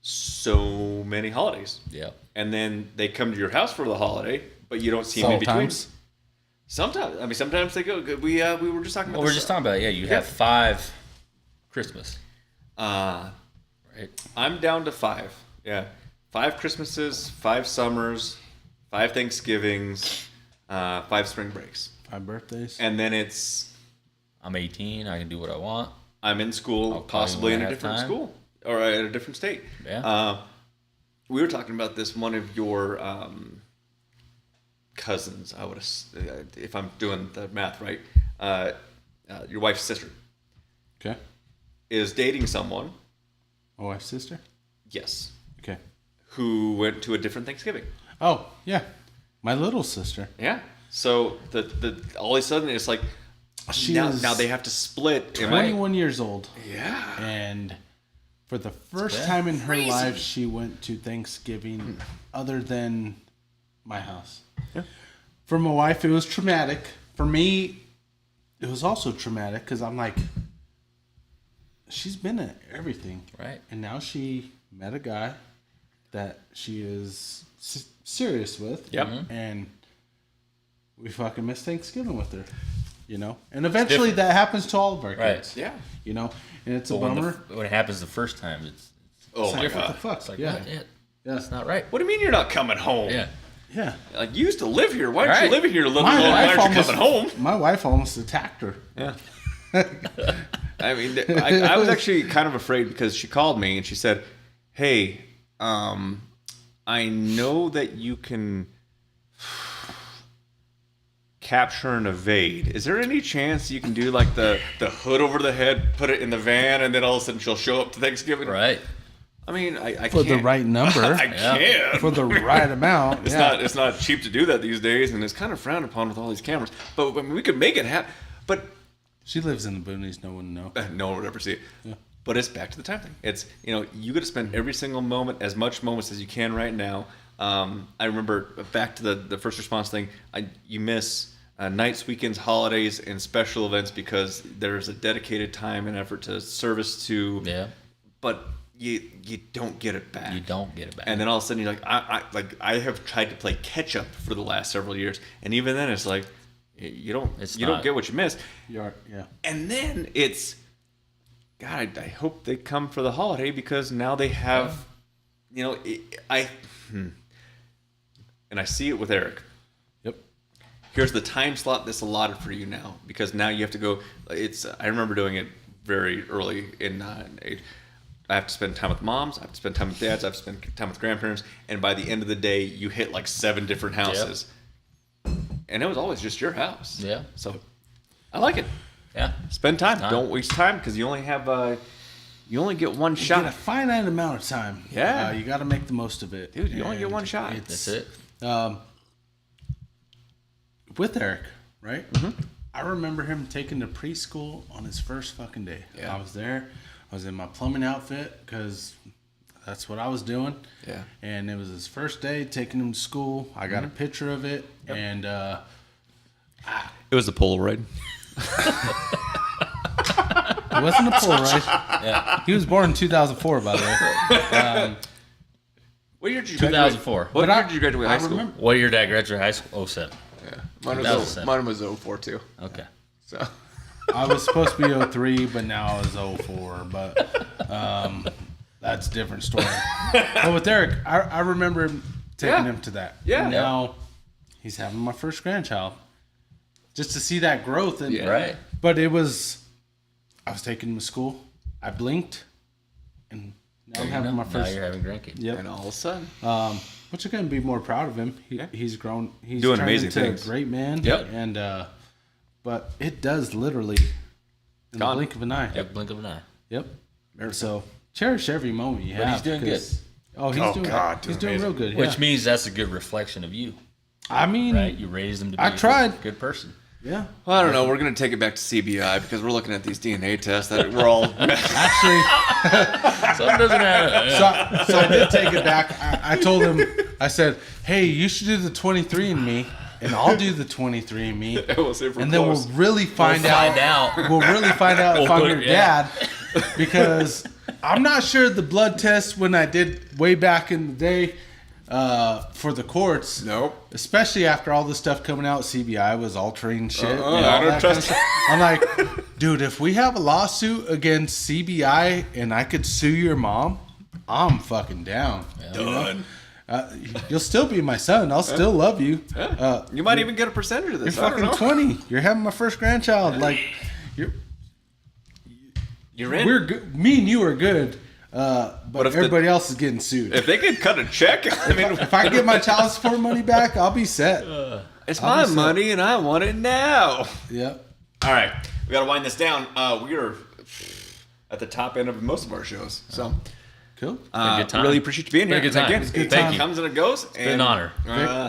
so many holidays. Yeah. And then they come to your house for the holiday, but you don't see them in between. Sometimes. Sometimes they go. We were just talking about we're just talking about, you have 5 Christmas. Right. I'm down to 5. Yeah. 5 Christmases, 5 summers, 5 Thanksgivings, 5 spring breaks. 5 birthdays. And then it's... I'm 18. I can do what I want. I'm in school, possibly in a different school. Or at a different state. Yeah. We were talking about this. One of your... cousins, I would if I'm doing the math right, your wife's sister. Okay. Is dating someone. My wife's sister? Yes. Okay. Who went to a different Thanksgiving. Oh, yeah. My little sister. Yeah. So the all of a sudden it's like now they have to split. 21 years old. Yeah. And For the first time in her life, she went to Thanksgiving other than my house. Yeah. For my wife, it was traumatic. For me, it was also traumatic because I'm like, she's been at everything. Right. And now she met a guy that she is serious with. Yep. And we fucking miss Thanksgiving with her. You know? And eventually that happens to all of our kids. Right. Yeah. You know? And it's a But bummer. when it happens the first time, it's Oh my What the God. fuck? it's like, yeah. what? Yeah, Yeah. that's not right. What do you mean you're not coming home? Yeah. Yeah. Like, you used to live here. Why aren't you Right. living here? Why My wife aren't you coming home? My wife almost attacked her. Yeah. I mean, I was actually kind of afraid because she called me and she said, "Hey, I know that you can capture and evade. Is there any chance you can do like the hood over the head, put it in the van, and then all of a sudden she'll show up to Thanksgiving?" Right. I mean, I For can't. the right number. I can. For the right amount. It's not cheap to do that these days, and it's kind of frowned upon with all these cameras. But I mean, we could make it happen. But She lives in the boonies. No one knows. no one would ever see it. Yeah. But it's back to the time thing. It's, you got to spend every single moment, as much moments as you can right now. I remember back to the first response thing. You miss nights, weekends, holidays, and special events because there's a dedicated time and effort to service to. Yeah. But you don't get it back. You don't get it back. And then all of a sudden you're like, I have tried to play catch up for the last several years, and even then it's like you don't get what you missed. Yeah. And then it's, God, I hope they come for the holiday because now they have, and I see it with Eric. Yep. Here's the time slot that's allotted for you now because now you have to go. I remember doing it very early in age. I have to spend time with moms. I have to spend time with dads. I have to spend time with grandparents. And by the end of the day, you hit like 7 different houses. Yep. And it was always just your house. Yeah. So I like it. Yeah. Spend time. Don't waste time because you only have you only get one You shot. get a finite amount of time. Yeah. You got to make the most of it. Dude, you only get And one shot. That's it. With Eric, right? Mm-hmm. I remember him taking to preschool on his first fucking day. Yeah. I was there. I was in my plumbing outfit because that's what I was doing. Yeah. And it was his first day taking him to school. I got a picture of it. Yep. And It was the Polaroid. it wasn't a Polaroid. Yeah. He was born in 2004, by the way. What year did you graduate? 2004. What But year did you graduate high school? remember- What year did I graduate high school? 07. Yeah. 2007. Mine was 04 too. Okay. So I was supposed to be 03, but now it's 04. But that's a different story. But with Eric, I remember him taking him to that. Yeah. And now he's having my first grandchild. Just to see that growth. And, Right. But I was taking him to school. I blinked. And now I'm having my Now first. you're having grandkids. Yep. and all of a sudden, Which I couldn't be more proud of him. Yeah. He's grown. He's Doing turned amazing into things. a great man. Yep. And but it does literally in the Gone. blink of an eye. Yep. Blink of an eye. Yep. So cherish every moment you But have. he's doing because- Oh, he's Oh, doing. God, he's doing doing real amazing. good. Which yeah. means that's a good reflection of you, I mean, right? You raised him to be I a tried. good person. yeah. well, I don't know. We're gonna take it back to CBI because we're looking at these DNA tests that we're all. Actually, Something doesn't happen. so I did take it back. I told him. I said, "Hey, you should do the 23andMe, and I'll do the 23andMe, We'll see if we're and then close. we'll really find out. We'll really find out if We'll I'm put- your yeah. dad, because I'm not sure the blood test when I did way back in the day for the courts. Nope. Especially after all this stuff coming out, CBI was altering shit. and all I don't that kind of trust stuff. I'm like, dude, if we have a lawsuit against CBI and I could sue your mom, I'm fucking down. You know? Done. You'll still be my son. I'll still love you. You might even get a percentage of You're this. I don't fucking know. 20. You're having my first grandchild. Like, You're in. we're good. Me and you are good. But if everybody else is getting sued. If they could cut a check, I mean, If I get my child support money back, I'll be set. it's I'll my be set. money and I want it now. Yep. All right, we got to wind this down. We are at the top end of most of our shows, so Cool. good time. really appreciate you being Been here. a good time. Again, It's good it time. comes and it goes. It's been an honor.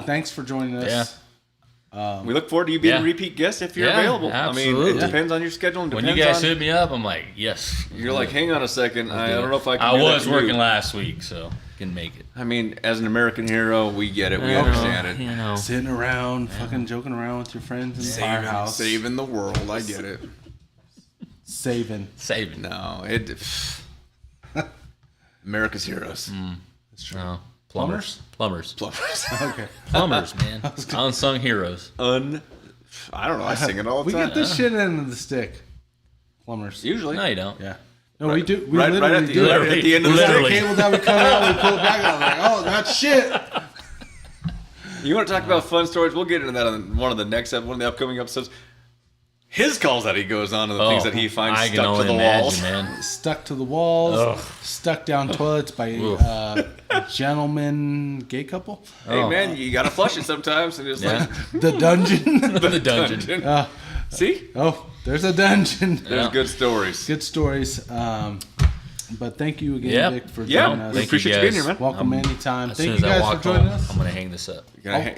Thanks for joining us. Yeah. We look forward to you being a repeat guest if you're available. Absolutely. I mean, it depends on your schedule. And When depends you guys on, hit me up, I'm like, yes. you're like, hang on a second. I don't know if I can. I do was that working move. last week, so can make it. I mean, as an American hero, we get it. We understand it. You know. Sitting around, fucking joking around with your friends in the firehouse. Saving the world. I get it. Saving. Saving. No, it. America's heroes. That's true. No. Plumbers. Plumbers. Okay. Plumbers, man. Unsung heroes. I don't know. I sing it all the We time. get this shit end of the stick. Plumbers. Usually. No, you don't. Yeah. No, we do. We right literally at the, do. right at the end of the That stick. cable that we cut out, we pull it back out. Like, oh, that's shit. You want to talk about fun stories? We'll get into that on one of the the upcoming episodes. His calls that he goes on and the things that he finds I can stuck to only the imagine, walls. man. Stuck to the walls. Ugh. Stuck down toilets by gentleman gay couple. Hey man, you gotta flush it sometimes, and it's Yeah. The dungeon. The dungeon. See, Oh, there's a dungeon. there's good stories. Good stories. But thank you again, Yep. Vic, for Yeah, joining us. we appreciate you being here, man. Welcome anytime. As Thank soon you as I guys for walk joining home, us. I'm gonna hang this up. You gotta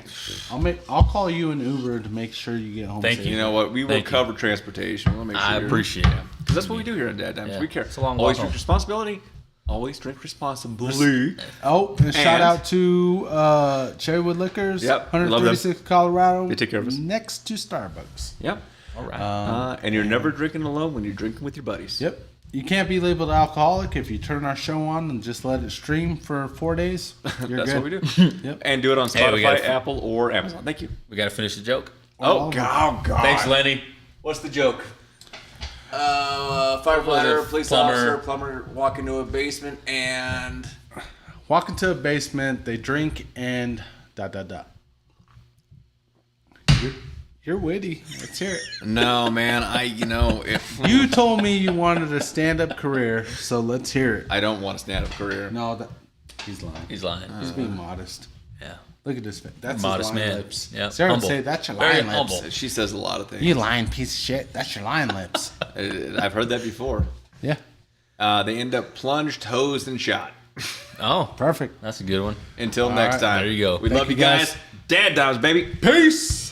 I'll call you an Uber to make sure you get home. Thank safe. You know what? We will Thank you. cover transportation. We'll make sure I appreciate it. because that's what we do here at DadDimes. Yeah. We care. It's a long Always walk drink home. responsibility. Always drink responsibly. Oh, and shout And- out to Cherrywood Liquors, Yep, we love them. 136 Colorado. They take care of us. Next to Starbucks. Yep. All right. And you're never drinking alone when you're drinking with your buddies. Yep. You can't be labeled alcoholic if you turn our show on and just let it stream for 4 days. You're That's good. what we do. Yep. And do it on Hey, we Spotify, gotta- Apple, or Amazon. Thank you. We got to finish the joke. Oh God. Thanks, Lenny. What's the joke? Firefighter, police Plumber. plumber walk into a basement and Walk into a basement, they drink, and ... You're witty. Let's hear it. No, man. If You told me you wanted a stand-up career, so let's hear it. I don't want a stand-up career. No, he's lying. He's lying. He's being modest. Yeah. Look at this. That's Modest his lying man. lips. Yeah, Sarah would humble. say, that's your Very lying lips. humble. She says a lot of things. You lying piece of shit. That's your lying lips. I've heard that before. Yeah. They end up plunged, hosed, and shot. Oh, Perfect. that's a good one. Until All next right. time. There you go. We Thank love you you, guys. guys. DadDimes, baby. Peace.